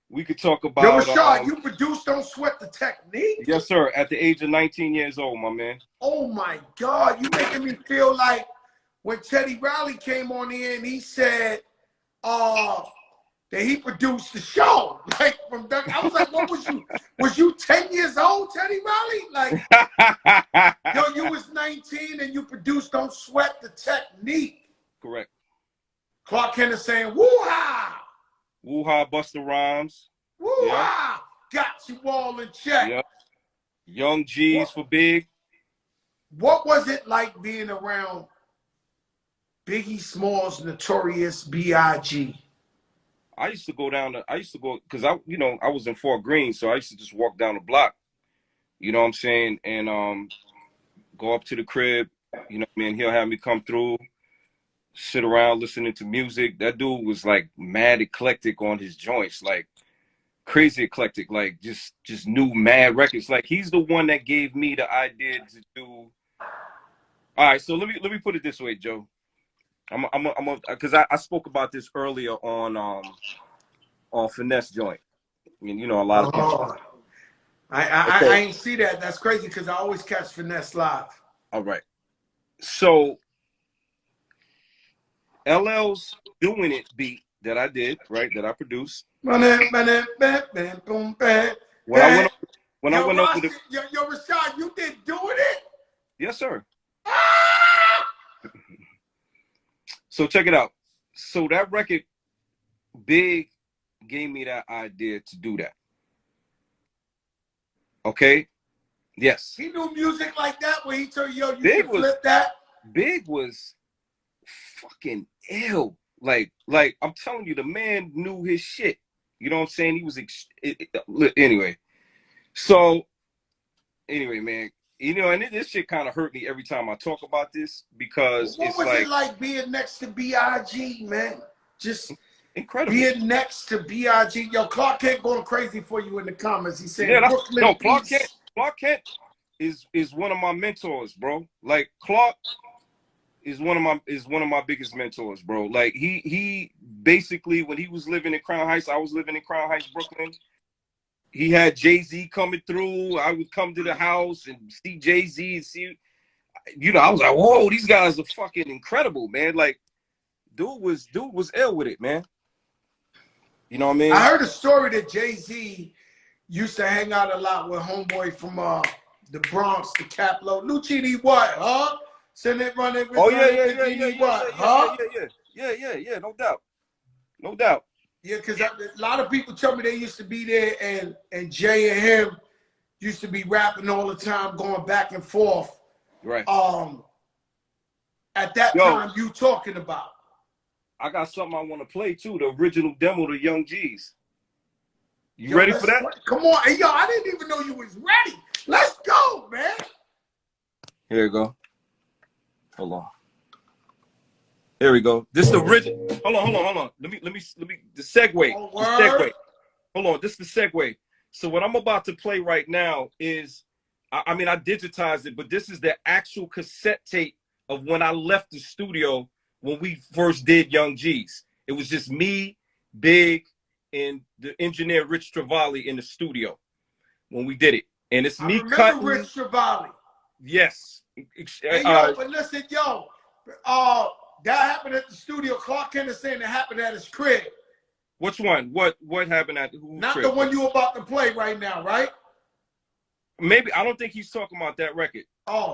Speaker 6: We could talk
Speaker 3: Yo,
Speaker 6: about.
Speaker 3: Rashad, you produced Don't Sweat the Technique?
Speaker 6: Yes, sir. At the age of 19 years old, my man.
Speaker 3: Oh my God, you making me feel like when Teddy Riley came on here and he said that he produced the show. Like from Doug, I was like, what was you? Was you 10 years old, Teddy Riley? Like, yo, you was 19 and you produced Don't Sweat the Technique.
Speaker 6: Correct.
Speaker 3: Clark Kent is saying, woo-ha!
Speaker 6: Woo-ha, Busta Rhymes.
Speaker 3: Woo-ha! Got you all in check.
Speaker 6: Yep. Young G's for Big.
Speaker 3: What was it like being around Biggie Smalls, Notorious B.I.G.?
Speaker 6: I used to go because I was in Fort Greene, so I used to just walk down the block, you know what I'm saying, and go up to the crib, you know what I mean, he'll have me come through, sit around listening to music. That dude was like mad eclectic on his joints, like crazy eclectic, like just new mad records. Like he's the one that gave me the idea to do. All right, so let me put it this way, Joe. I'm because I spoke about this earlier on Finesse Joint. I mean, you know, a lot of people.
Speaker 3: I ain't see that. That's crazy because I always catch Finesse live.
Speaker 6: All right. So LL's Doing It beat that I did, right, that I produced.
Speaker 3: When I went over to Yo, Rashad, you did Doing It?
Speaker 6: Yes, sir. So check it out. So that record, Big gave me that idea to do that. Okay? Yes.
Speaker 3: He knew music like that where he told you, yo, you
Speaker 6: Big
Speaker 3: can flip that?
Speaker 6: Big was fucking ill. Like I'm telling you, the man knew his shit. You know what I'm saying? He was anyway. So anyway, man, you know, and this shit kind of hurt me every time I talk about this because
Speaker 3: what was it like being next to B.I.G., man? Just
Speaker 6: incredible.
Speaker 3: Being next to B.I.G. Yo, Clark Kent going crazy for you in the comments. He said,
Speaker 6: yeah,
Speaker 3: Brooklyn
Speaker 6: Clark Kent is one of my mentors, bro. Like Clark is one of my biggest mentors, bro. Like he basically, when he was living in Crown Heights, I was living in Crown Heights, Brooklyn. He had Jay-Z coming through. I would come to the house and see Jay-Z and see, you know, I was like, whoa, these guys are fucking incredible, man. Like, dude was ill with it, man. You know what I mean?
Speaker 3: I heard a story that Jay-Z used to hang out a lot with homeboy from the Bronx, the Caplo. Lucci, what, huh? Send it running with
Speaker 6: yeah, no doubt.
Speaker 3: Yeah, because a lot of people tell me they used to be there, and Jay and him used to be rapping all the time, going back and forth.
Speaker 6: Right.
Speaker 3: At that time you talking about.
Speaker 6: I got something I want to play too, the original demo to Young G's. You ready for that?
Speaker 3: Come on. Hey, yo, I didn't even know you was ready. Let's go, man.
Speaker 6: Here we go. Hold on. Here we go. This is the original. Hold on. Let me the segue.
Speaker 3: Oh,
Speaker 6: the segue. Hold on. This is the segue. So what I'm about to play right now is, I mean, I digitized it, but this is the actual cassette tape of when I left the studio when we first did Young G's. It was just me, Big, and the engineer Rich Travali in the studio when we did it. And it's me cutting.
Speaker 3: Rich Travali.
Speaker 6: Yes.
Speaker 3: Hey, yo, but listen, yo, that happened at the studio. Clark Kent is saying it happened at his crib.
Speaker 6: Which one? What happened at whose
Speaker 3: Not
Speaker 6: crib?
Speaker 3: the one you about to play right now, right?
Speaker 6: Maybe. I don't think he's talking about that record.
Speaker 3: Oh.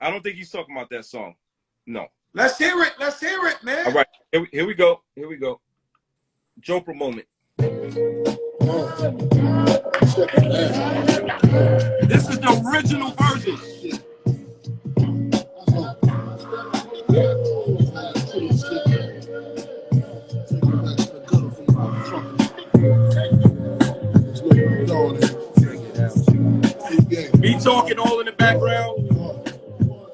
Speaker 6: I don't think he's talking about that song. No.
Speaker 3: Let's hear it. Let's hear it, man.
Speaker 6: All right. Here we go. Jopra moment. This is the original version. Me talking all in the background.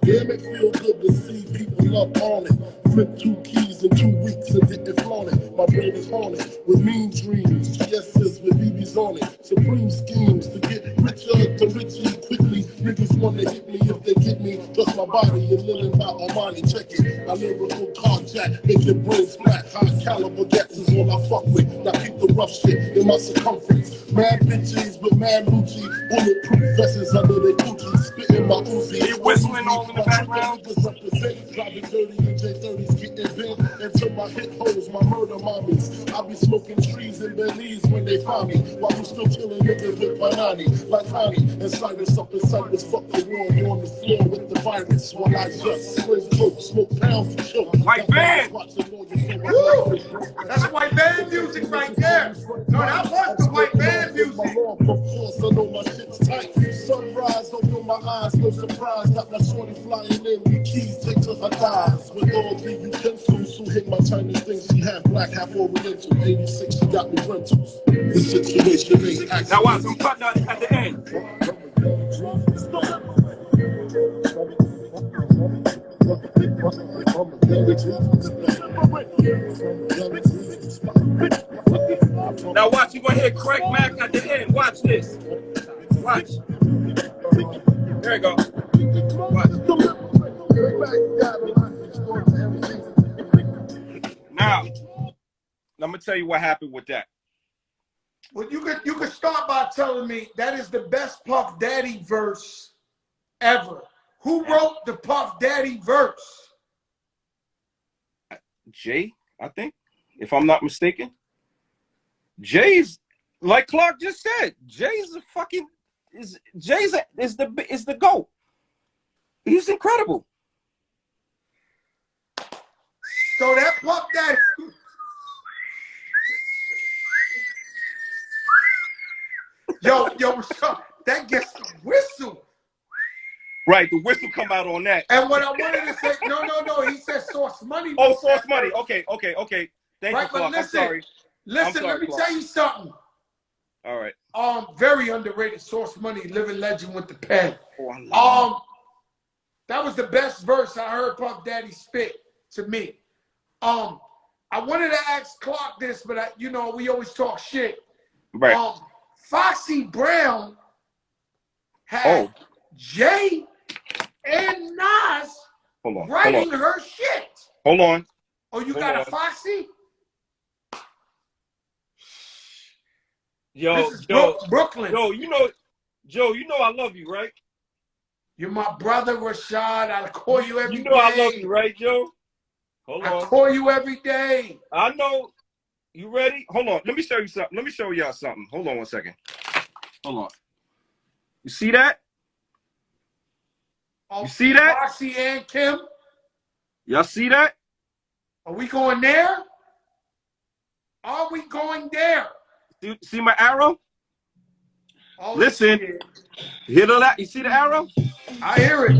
Speaker 1: Yeah, make feel good to see people up on it. Flip 2 keys in 2 weeks and didn't flaunt it. My brain is haunted with mean dreams. GS's with BBs on it. Supreme schemes to get richer to richer quickly. Niggas wanna hit me if they get me. Just my body and living by Armani. Check it. I lyrical carjack, make your brain splat. High caliber gats is all I fuck with. Now keep the rough shit in my circumference. Mad bitches, but mad Gucci. Bulletproof vests under their coochie. Spitting my Uzi.
Speaker 6: You whistling all in the background?
Speaker 1: Niggas represent. Driving dirty and J30s getting bent. Until my hit holes, my murder mommies. I be smoking trees in Belize when they find me. While we still killing niggas with Panani. Like Honey and Cyrus up in Cyprus. Fuck the world, you on the floor with the virus. While I just swizz coke, smoke pounds and choke.
Speaker 6: White band!
Speaker 3: Woo! That's white band music right there. No, that was the white band music.
Speaker 1: Of course, I know my shit's tight. Sunrise, open my eyes, no surprise. Got my shorty flying in with keys, take to her thighs. With all the utensils who hit my tiny things. She half black, half oriental. 86, she got me rentals. The situation ain't accident.
Speaker 6: Now watch, I'm cutting out at the end. Now watch, you gonna hear Craig Mack at the end. Watch this. Watch. There you go. Watch. Now, I'm gonna tell you what happened with that.
Speaker 3: Well, you could start by telling me that is the best Puff Daddy verse ever. Who wrote the Puff Daddy verse?
Speaker 6: Jay, I think, if I'm not mistaken. Jay's, like Clark just said, Jay's a fucking is the GOAT. He's incredible.
Speaker 3: So that Puff Daddy. Yo, that gets the whistle.
Speaker 6: Right, the whistle come out on that.
Speaker 3: And what I wanted to say, no, he said Source Money.
Speaker 6: Oh, Source Money. Okay. Thank you, Clark. I'm sorry.
Speaker 3: Listen, let me tell you something.
Speaker 6: All right.
Speaker 3: Very underrated. Source Money, living legend with the pen.
Speaker 6: Oh, I love
Speaker 3: that was the best verse I heard Puff Daddy spit to me. I wanted to ask Clark this, but we always talk shit.
Speaker 6: Right.
Speaker 3: Foxy Brown had Jay and Nas writing her shit.
Speaker 6: Hold on.
Speaker 3: Oh, you got a Foxy?
Speaker 6: Yo,
Speaker 3: Brooklyn.
Speaker 6: Joe, you know I love you, right?
Speaker 3: You're my brother, Rashad. I call you every day.
Speaker 6: You know I love you, right, Joe? Hold on.
Speaker 3: I call you every day.
Speaker 6: I know. You ready? Hold on. Let me show you something. Let me show y'all something. Hold on one second. Hold on. You see that? You see that?
Speaker 3: Foxy and Kim.
Speaker 6: Y'all see that?
Speaker 3: Are we going there? Are we going there?
Speaker 6: See my arrow?
Speaker 3: Oh,
Speaker 6: listen.
Speaker 3: shit.
Speaker 6: Hear that? You see the arrow?
Speaker 3: I hear it.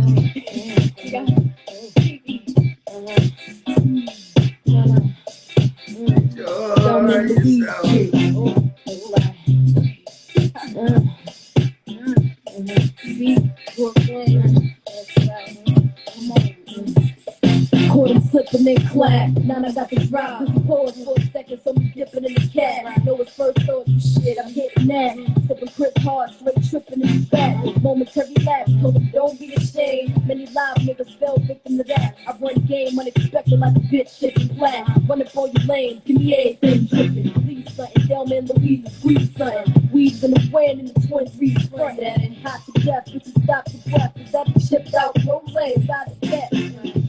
Speaker 7: Caught him slipping in clap. Now I got the drive. Pause for a second, so me dipping in the cat. Know it's first thoughts and shit. I'm hitting that. Sipping Chris Hard, straight tripping in his back. Momentary lapse, told him don't be ashamed. Many live niggas fell victim to that. I run game unexpected like a bitch shitting black. Running for your lanes, give me everything dripping. Please something, Delma and Louise, squeeze something. Weaves in the wind in the 23 front. And hot to death, bitches stop to breath. Is that the chipped out roleplay? Side of that.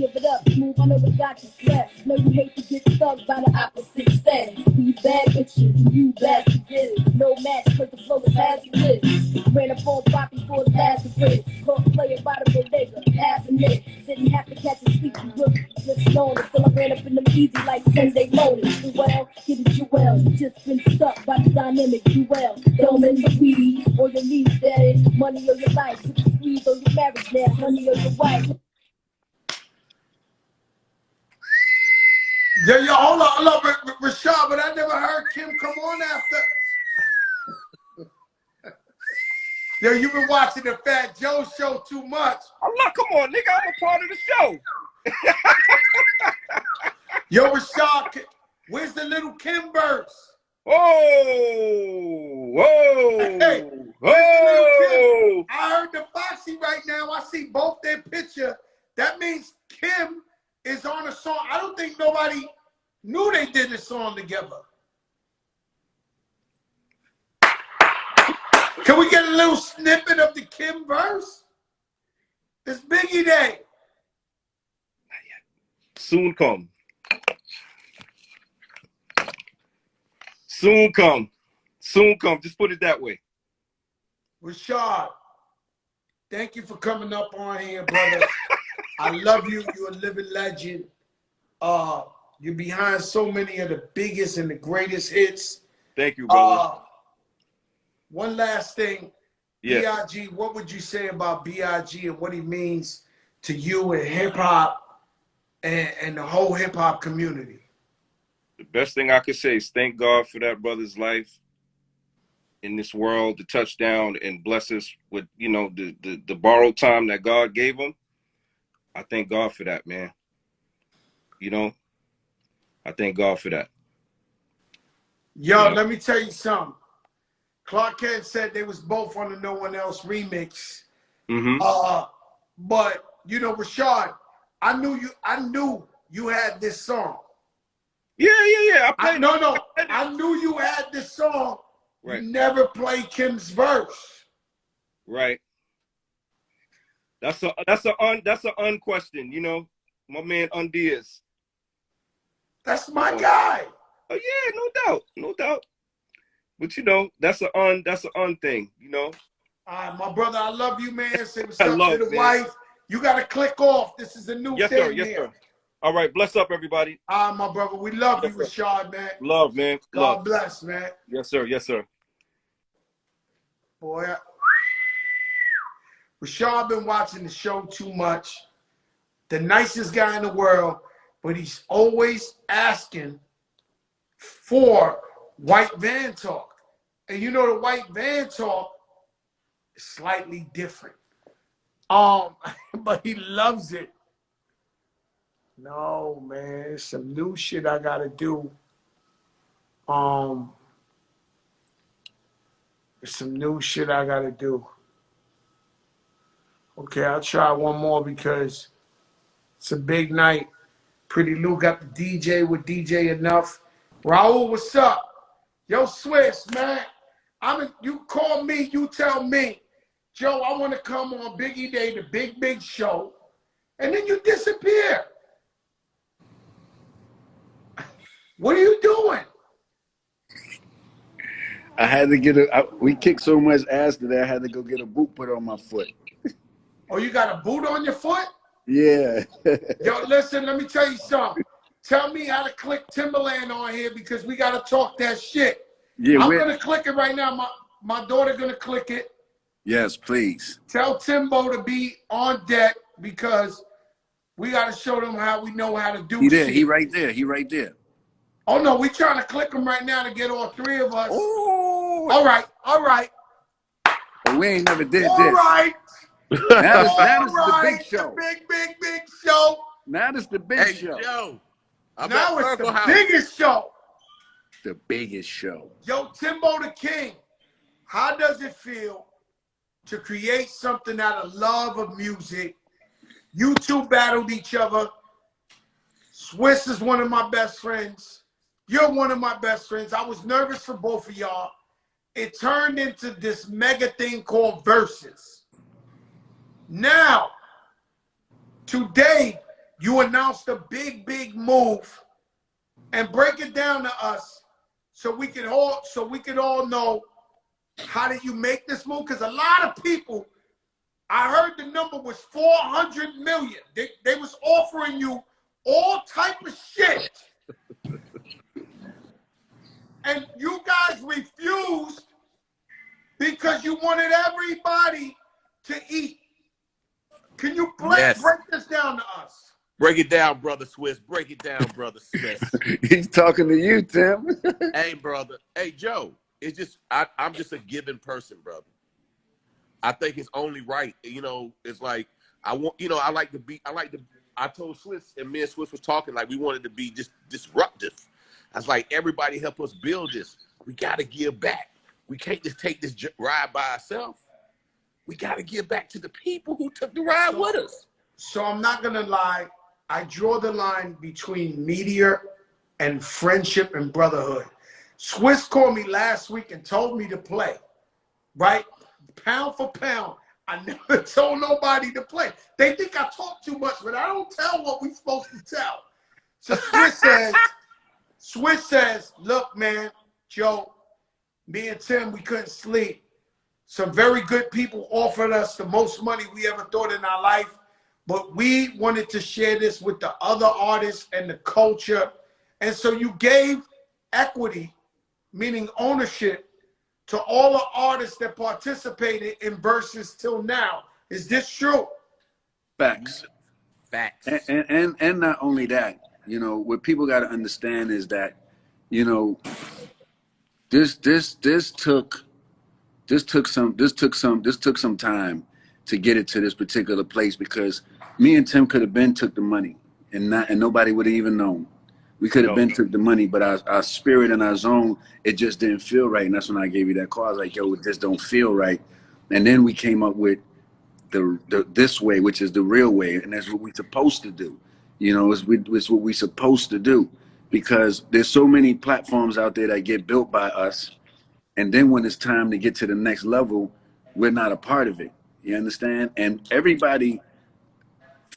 Speaker 7: Give it up, smooth, I know we got you slept. Know you hate to get stuck by the opposite sex. We bad bitches, and you bad bitches. No match, cause the flow is hazardous. Ran up on Poppy for his ass to win. Caught playing by the bodega, passing it. Didn't have to catch a sleepy rook. Just known until I ran up in them easy like Sunday morning. Well, get it, Joel. Just been stuck by the dynamic, Joel. Don't in the weed, or your knees, daddy. Money or your life, put the squeeze on your marriage now. Money or your wife.
Speaker 3: Yo, hold on, Rashad, but I never heard Kim come on after. Yo, you've been watching the Fat Joe show too much.
Speaker 6: I'm not, come on, nigga, I'm a part of the show.
Speaker 3: Yo, Rashad, where's the little Kim verse?
Speaker 6: Whoa.
Speaker 3: Hey,
Speaker 6: Oh!
Speaker 3: I heard the Foxy right now. I see both their picture. That means Kim is on a song. I don't think nobody knew they did this song together. Can we get a little snippet of the Kim verse? It's Biggie Day.
Speaker 6: Soon come. Soon come. Soon come. Just put it that way.
Speaker 3: Rashad, thank you for coming up on here, brother. I love you. You're a living legend. You're behind so many of the biggest and the greatest hits.
Speaker 6: Thank you, brother.
Speaker 3: One last thing.
Speaker 6: Yeah.
Speaker 3: BIGGIE, what would you say about BIGGIE and what he means to you and hip-hop and the whole hip-hop community?
Speaker 6: The best thing I could say is thank God for that brother's life in this world, to touch down and bless us with, you know, the borrowed time that God gave him. I thank God for that, man. You know, I thank God for that.
Speaker 3: Yo, let me tell you something. Clark Kent said they was both on the No One Else remix. But you know, Rashad, I knew you had this song.
Speaker 6: Yeah. I
Speaker 3: knew you had this song.
Speaker 6: Right.
Speaker 3: You never played Kim's verse.
Speaker 6: Right. That's an unquestioned, you know. My man Undias.
Speaker 3: That's my guy.
Speaker 6: Oh yeah, no doubt. But you know, that's an un thing, you know.
Speaker 3: My brother, I love you, man. Say what's
Speaker 6: I
Speaker 3: up
Speaker 6: love
Speaker 3: to the
Speaker 6: man.
Speaker 3: wife. You gotta click off. This is a new thing.
Speaker 6: Yes, sir. All right, bless up, everybody.
Speaker 3: My brother, we love
Speaker 6: Yes,
Speaker 3: you,
Speaker 6: sir.
Speaker 3: Rashad, man.
Speaker 6: Love, man.
Speaker 3: God bless, man.
Speaker 6: Yes, sir.
Speaker 3: Boy, Rashad been watching the show too much. The nicest guy in the world, but he's always asking for white van talk. And you know the white van talk is slightly different. But he loves it. No, man, there's some new shit I gotta do. There's some new shit I gotta do. Okay, I'll try one more because it's a big night. Pretty Lou got the DJ with DJ Enough. Raul, what's up? Yo, Swiss, man. You call me, you tell me. Joe, I want to come on Biggie Day, the big show. And then you disappear. What are you doing?
Speaker 8: I had to get we kicked so much ass today, I had to go get a boot put on my foot.
Speaker 3: Oh, you got a boot on your foot?
Speaker 8: Yeah.
Speaker 3: Yo, listen, let me tell you something. Tell me how to click Timberland on here because we got to talk that shit.
Speaker 8: Yeah,
Speaker 3: I'm going to click it right now. My daughter going to click it.
Speaker 8: Yes, please.
Speaker 3: Tell Timbo to be on deck because we got to show them how we know how to do shit.
Speaker 8: He right there.
Speaker 3: Oh, no, we trying to click him right now to get all three of us.
Speaker 8: Oh.
Speaker 3: All right.
Speaker 8: But we ain't never did
Speaker 3: all
Speaker 8: this.
Speaker 3: Right.
Speaker 8: Now this is the big show.
Speaker 3: The big show.
Speaker 8: Now this is the big show.
Speaker 2: Joe,
Speaker 3: Now it's the biggest show.
Speaker 8: The biggest show.
Speaker 3: Yo, Timbo the King, how does it feel to create something out of love of music? You two battled each other. Swiss is one of my best friends. You're one of my best friends. I was nervous for both of y'all. It turned into this mega thing called Versus. Now, today, you announced a big move and break it down to us so we can all know how did you make this move? Because a lot of people, I heard the number was 400 million. They was offering you all type of shit. And you guys refused because you wanted everybody to eat. Can you break this down to us?
Speaker 2: Break it down, brother Swiss. Break it down, brother Smith.
Speaker 8: He's talking to you, Tim.
Speaker 2: Hey, brother. Hey, Joe. It's just I'm just a giving person, brother. I think it's only right. You know, it's like I told Swiss, and me and Swiss was talking like we wanted to be just disruptive. I was like, everybody help us build this. We got to give back. We can't just take this ride by ourselves. We got to give back to the people who took the ride with us.
Speaker 3: So I'm not going to lie. I draw the line between media and friendship and brotherhood. Swiss called me last week and told me to play, right? Pound for pound. I never told nobody to play. They think I talk too much, but I don't tell what we're supposed to tell. So Swiss says, look, man, Joe, me and Tim, we couldn't sleep. Some very good people offered us the most money we ever thought in our life, but we wanted to share this with the other artists and the culture. And so you gave equity, meaning ownership, to all the artists that participated in Versus till now. Is this true?
Speaker 8: Facts.
Speaker 2: Facts.
Speaker 8: And not only that, you know, what people got to understand is that, you know, this took some time to get it to this particular place, because me and Tim could have been took the money and nobody would have even known. We could have been took the money, but our spirit and our zone, it just didn't feel right. And that's when I gave you that call. I was like, yo, it just don't feel right. And then we came up with this way, which is the real way. And that's what we're supposed to do. You know, it's what we're supposed to do, because there's so many platforms out there that get built by us. And then when it's time to get to the next level, we're not a part of it. You understand? And everybody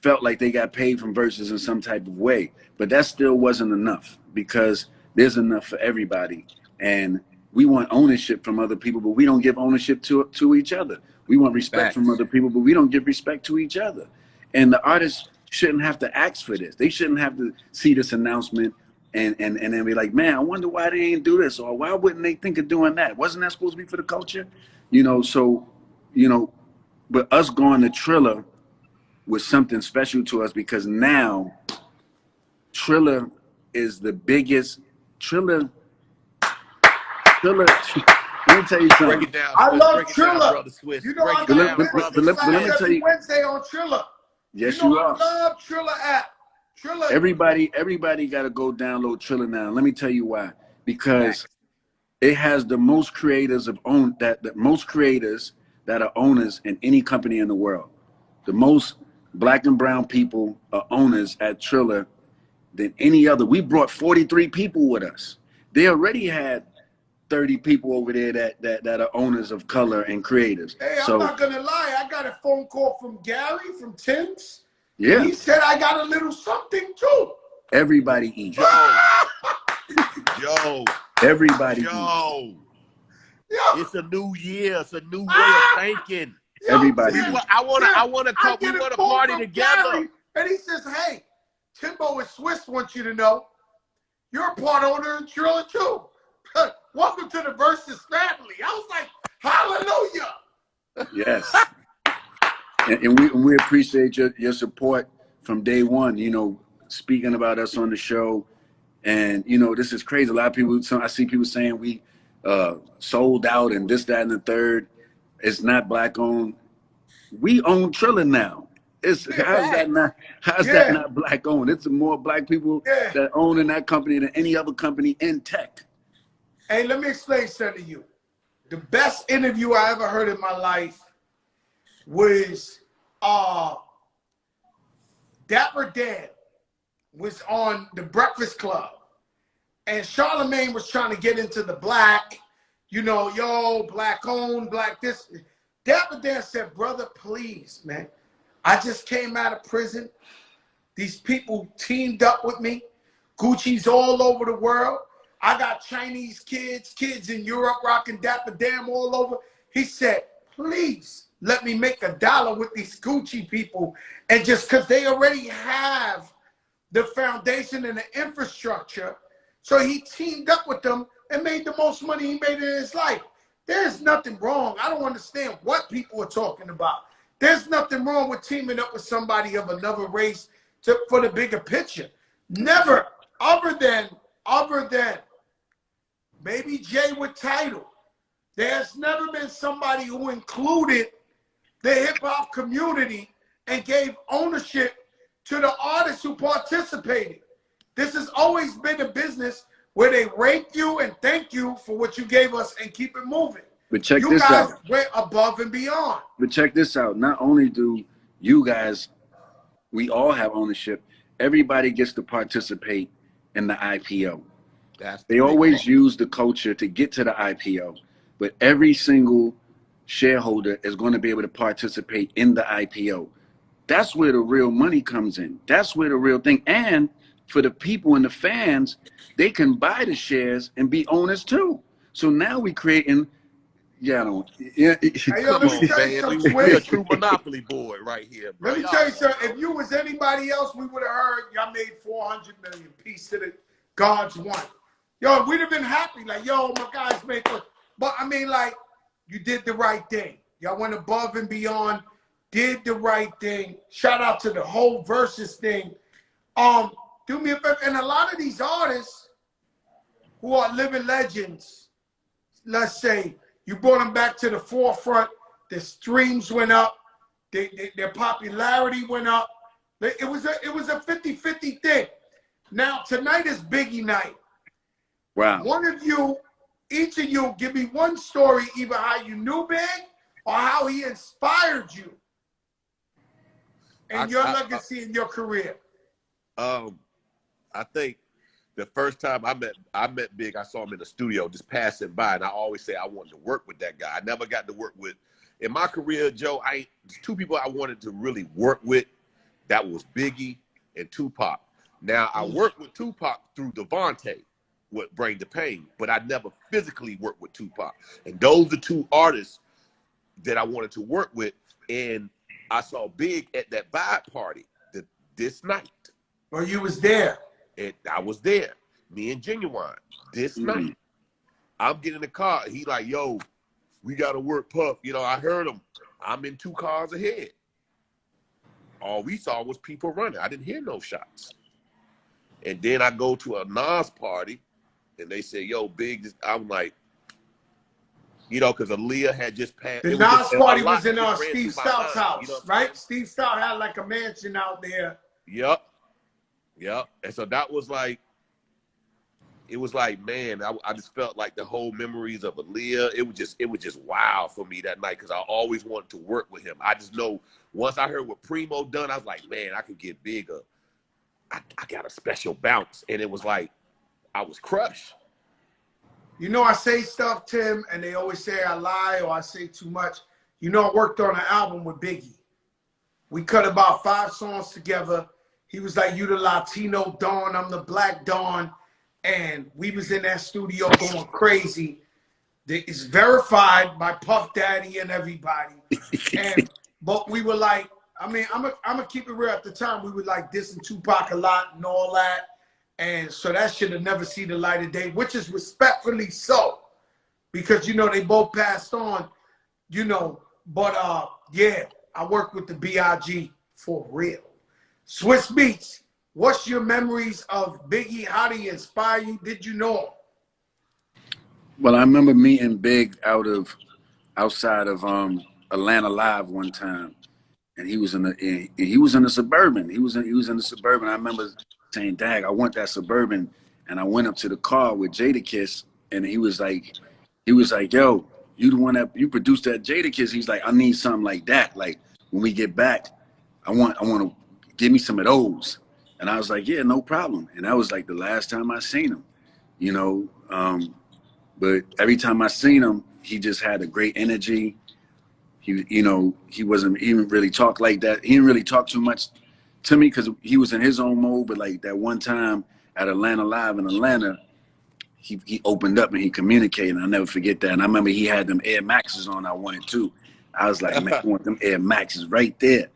Speaker 8: felt like they got paid from Versus in some type of way, but that still wasn't enough, because there's enough for everybody. And we want ownership from other people, but we don't give ownership to each other. We want respect from other people, but we don't give respect to each other. And the artists shouldn't have to ask for this. They shouldn't have to see this announcement and then be like, man, I wonder why they ain't do this, or why wouldn't they think of doing that? Wasn't that supposed to be for the culture? You know, so, you know, but us going to Triller was something special to us, because now Triller is the biggest. Triller. Let me tell you something.
Speaker 2: Break it down.
Speaker 3: I love
Speaker 2: Break it down,
Speaker 3: Triller.
Speaker 2: brother Swiss.
Speaker 3: You know,
Speaker 2: Break
Speaker 3: I
Speaker 2: it
Speaker 3: got
Speaker 2: down,
Speaker 3: a
Speaker 2: brother.
Speaker 3: business
Speaker 8: let me tell
Speaker 3: every
Speaker 8: you.
Speaker 3: Wednesday on Triller.
Speaker 8: Yes,
Speaker 3: you know,
Speaker 8: you are.
Speaker 3: I love Triller app. Triller.
Speaker 8: Everybody got to go download Triller now. Let me tell you why. Because it has the most creators most creators that are owners in any company in the world. The most black and brown people are owners at Triller than any other. We brought 43 people with us. They already had 30 people over there that are owners of color and creatives.
Speaker 3: Hey,
Speaker 8: so,
Speaker 3: I'm not gonna lie. I got a phone call from Gary from Tim's.
Speaker 8: yeah,
Speaker 3: And he said I got a little something too.
Speaker 8: everybody eats.
Speaker 2: Joe.
Speaker 8: Everybody eats.
Speaker 2: Yo. It's a new year. It's a new way of thinking.
Speaker 8: Everybody
Speaker 3: Tim,
Speaker 8: eats.
Speaker 2: I want to
Speaker 3: I
Speaker 2: we
Speaker 3: get
Speaker 2: want to
Speaker 3: a call
Speaker 2: party
Speaker 3: from
Speaker 2: together.
Speaker 3: Gary, and he says, hey, Timbo and Swiss want you to know you're a part owner in Triller too. Welcome to the Versus family. I was like, hallelujah.
Speaker 8: Yes. And we appreciate your support from day one, you know, speaking about us on the show. And, you know, this is crazy. A lot of people, I see people saying we sold out and this, that, and the third. It's not black owned. We own Triller now. How's that not black owned? It's more black people that own in that company than any other company in tech.
Speaker 3: Hey, let me explain something to you. The best interview I ever heard in my life was Dapper Dan was on the Breakfast Club. And Charlemagne was trying to get into the black, you know, yo, black owned, black this. Dapper Dan said, brother, please, man. I just came out of prison. These people teamed up with me. Gucci's all over the world. I got Chinese kids in Europe rocking Dapper Dan all over. He said, please let me make $1 with these Gucci people. And just because they already have the foundation and the infrastructure. So he teamed up with them and made the most money he made in his life. There's nothing wrong. I don't understand what people are talking about. There's nothing wrong with teaming up with somebody of another race for the bigger picture. Never, other than Baby J with Tidal. There's never been somebody who included the hip-hop community and gave ownership to the artists who participated. This has always been a business where they rape you and thank you for what you gave us and keep it moving.
Speaker 8: But check
Speaker 3: You
Speaker 8: this
Speaker 3: guys
Speaker 8: out.
Speaker 3: went above and beyond.
Speaker 8: But check this out. Not only do you guys, we all have ownership. Everybody gets to participate in the IPO. They always use the culture to get to the IPO, but every single shareholder is going to be able to participate in the IPO. That's where the real money comes in. That's where the real thing. And for the people and the fans, they can buy the shares and be owners too. So now we creating,
Speaker 3: Hey, yo, let me tell you something,
Speaker 2: we a true monopoly board right here, bro.
Speaker 3: Let me tell you something. If you was anybody else, we would have heard y'all made 400 million. Peace to the God's one. Yo, we'd have been happy. Like, yo, my guys made it. But I mean, like, you did the right thing. Y'all went above and beyond, did the right thing. Shout out to the whole Versus thing. Do me a favor. And a lot of these artists who are living legends, let's say, you brought them back to the forefront. Their streams went up. Their popularity went up. It was a 50-50 thing. Now, tonight is Biggie night.
Speaker 8: wow.
Speaker 3: One of you, each of you, give me one story, either how you knew Big or how he inspired you and your legacy in your career.
Speaker 2: I think the first time I met Big, I saw him in the studio just passing by, and I always say I wanted to work with that guy. I never got to work with. In my career, Joe, there's two people I wanted to really work with. That was Biggie and Tupac. Now, I worked with Tupac through Devontae with Bring the Pain, but I never physically worked with Tupac. And those are two artists that I wanted to work with. And I saw Big at that vibe party this night.
Speaker 3: Well, you was there.
Speaker 2: I was there. Me and Genuine this night. I'm getting in the car. He like, yo, we got to work Puff. You know, I heard him. I'm in 2 cars ahead. All we saw was people running. I didn't hear no shots. And then I go to a Nas party, and they say, yo, Big, I'm like, you know, because Aaliyah had just passed.
Speaker 3: The Nas party was in Steve Stout's house, you know, right? Steve Stout had like a mansion out there.
Speaker 2: Yep. And so that was like, it was like, man, I just felt like the whole memories of Aaliyah. It was just wow for me that night because I always wanted to work with him. I just know once I heard what Primo done, I was like, man, I could get bigger. I got a special bounce. And it was like, I was crushed.
Speaker 3: You know, I say stuff, Tim, and they always say I lie or I say too much. You know, I worked on an album with Biggie. We cut about 5 songs together. He was like, you the Latino Dawn, I'm the Black Dawn. And we was in that studio going crazy. It's verified by Puff Daddy and everybody. But we were like, I mean, I'm gonna keep it real. At the time, we were like dissing Tupac a lot and all that. And so that should have never seen the light of day, which is respectfully so. Because, you know, they both passed on, you know. But, yeah, I work with the BIGGIE for real. Swiss Beats, what's your memories of Biggie? How did he inspire you? Did you know him?
Speaker 8: Well, I remember meeting Big outside of Atlanta Live one time, and he was in the Suburban. He was in the Suburban. I remember saying, "Dag, I want that Suburban," and I went up to the car with Jadakiss, and he was like, "Yo, you the one that you produced that Jadakiss?" He's like, "I need something like that. Like when we get back, I want to give me some of those." And I was like, "Yeah, no problem." And that was like the last time I seen him, you know. But every time I seen him, he just had a great energy. He didn't really talk like that. He didn't really talk too much to me because he was in his own mode. But like that one time at Atlanta Live in Atlanta, he opened up and he communicated. I'll never forget that. And I remember he had them Air Maxes on. I wanted too. I was like, man, I want them Air Maxes right there,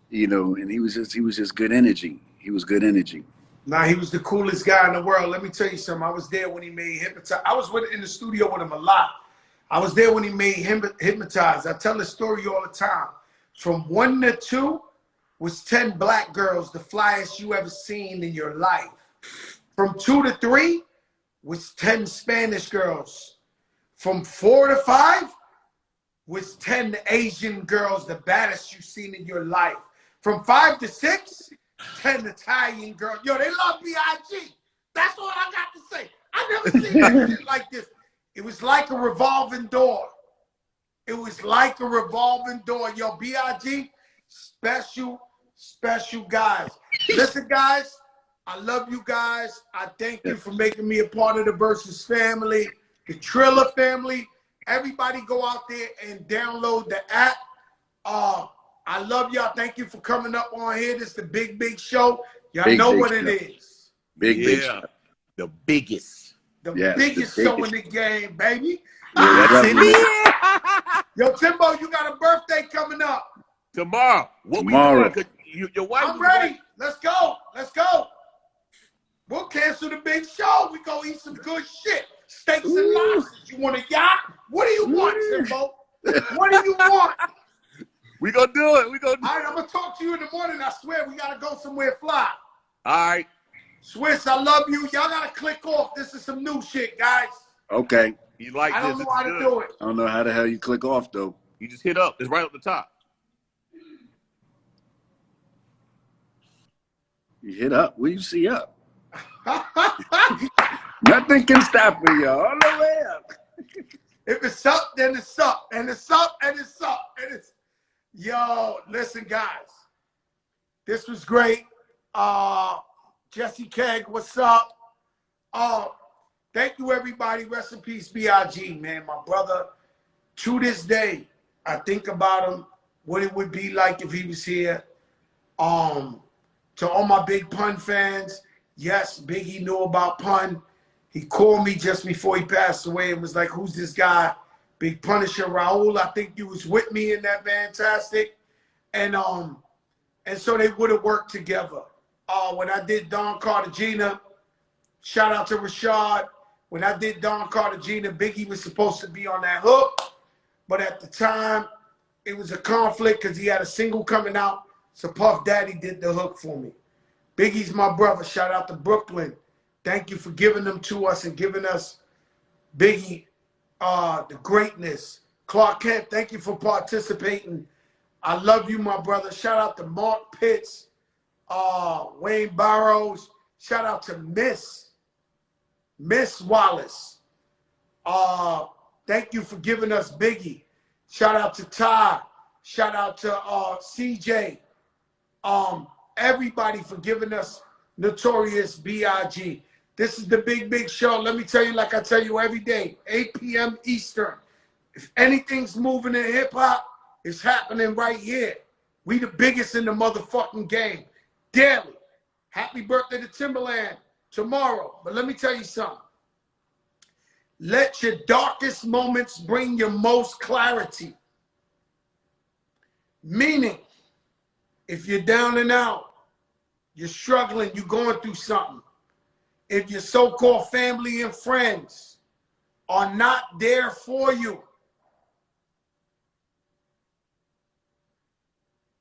Speaker 8: you know. And he was just good energy. He was good energy.
Speaker 3: Nah, he was the coolest guy in the world. Let me tell you something. I was there when he made Hypnotize. I was in the studio with him a lot. I was there when he made Hypnotize. I tell the story all the time. From 1 to 2 was 10 black girls, the flyest you ever seen in your life. From 2 to 3 was 10 Spanish girls. From 4 to 5 was 10 Asian girls, the baddest you've seen in your life. From 5 to 6, 10 Italian girls. Yo, they love B.I.G. That's all I got to say. I never seen that shit like this. It was like a revolving door. It was like a revolving door. Yo, BIG, special guys. Listen, guys, I love you guys. I thank you for making me a part of the Versus family, the Triller family. Everybody go out there and download the app. I love y'all. Thank you for coming up on here. This is the big show. Y'all know what it is.
Speaker 8: Big show.
Speaker 2: The biggest.
Speaker 3: The biggest show in the game, baby. Yo, Timbo, you got a birthday coming up.
Speaker 2: Tomorrow. What
Speaker 8: Tomorrow.
Speaker 2: we doing? Your wife.
Speaker 3: I'm ready. Let's go. Let's go. We'll cancel the big show. We go eat some good shit. Steaks and lobsters. You want a yacht? What do you want, Timbo? What do you want?
Speaker 2: We gonna do it. We gonna do it.
Speaker 3: All right, I'm gonna talk to you in the morning. I swear we gotta go somewhere fly.
Speaker 2: All right.
Speaker 3: Swiss, I love you. Y'all gotta click off. This is some new shit, guys.
Speaker 8: Okay.
Speaker 2: You like
Speaker 3: I don't
Speaker 2: this?
Speaker 3: know how to do it.
Speaker 8: I don't know how the hell you click off though.
Speaker 2: You just hit up. It's right up the top.
Speaker 8: You hit up. What do you see up? Nothing can stop me, y'all. All the way up.
Speaker 3: If it's up, then it's up. And it's up, and it's up. And it's yo, listen, guys. This was great. Jesse Keg, what's up? Thank you, everybody. Rest in peace, BIG, man. My brother, to this day, I think about him, what it would be like if he was here. To all my big Pun fans, yes, Biggie knew about Pun. He called me just before he passed away and was like, who's this guy? Big Punisher Raul, I think you was with me in that Fantastic. And so they would have worked together. When I did Don Cartagena, shout out to Rashad. When I did Don Cartagena, Biggie was supposed to be on that hook. But at the time, it was a conflict because he had a single coming out. So Puff Daddy did the hook for me. Biggie's my brother. Shout out to Brooklyn. Thank you for giving them to us and giving us Biggie, the greatness. Clark Kent, thank you for participating. I love you, my brother. Shout out to Mark Pitts, Wayne Barrows. Shout out to Miss Wallace. Thank you for giving us Biggie. Shout out to Ty. Shout out to CJ. Everybody for giving us Notorious B.I.G. This is the big show. Let me tell you, like I tell you every day, 8 p.m. Eastern. If anything's moving in hip-hop, it's happening right here. We the biggest in the motherfucking game. Daily. Happy birthday to Timberland tomorrow. But let me tell you something. Let your darkest moments bring your most clarity. Meaning, if you're down and out, you're struggling, you're going through something. If your so-called family and friends are not there for you,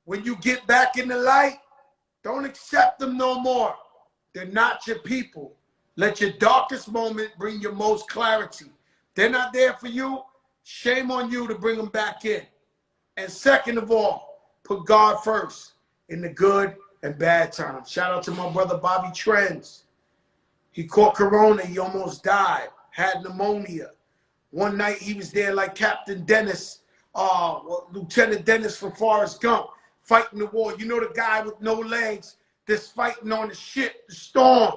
Speaker 3: when you get back in the light, don't accept them no more. They're not your people. Let your darkest moment bring your most clarity. They're not there for you. Shame on you to bring them back in. And second of all, put God first in the good and bad times. Shout out to my brother Bobby Trends. He caught corona. He almost died. Had pneumonia. One night he was there like Captain Dennis, Lieutenant Dennis from Forrest Gump, fighting the war. You know the guy with no legs that's fighting on the ship, the storm.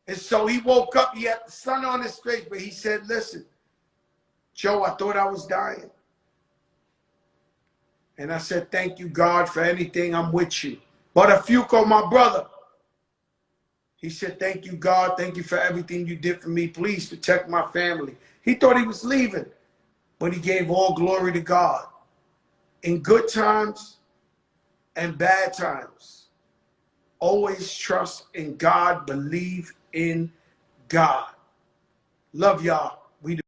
Speaker 3: And so he woke up. He had the sun on his face, but he said, listen, Joe, I thought I was dying. And I said, thank you, God, for anything. I'm with you. But Afuko, my brother, he said, thank you, God. Thank you for everything you did for me. Please protect my family. He thought he was leaving, but he gave all glory to God. In good times and bad times, always trust in God. Believe in God. Love y'all.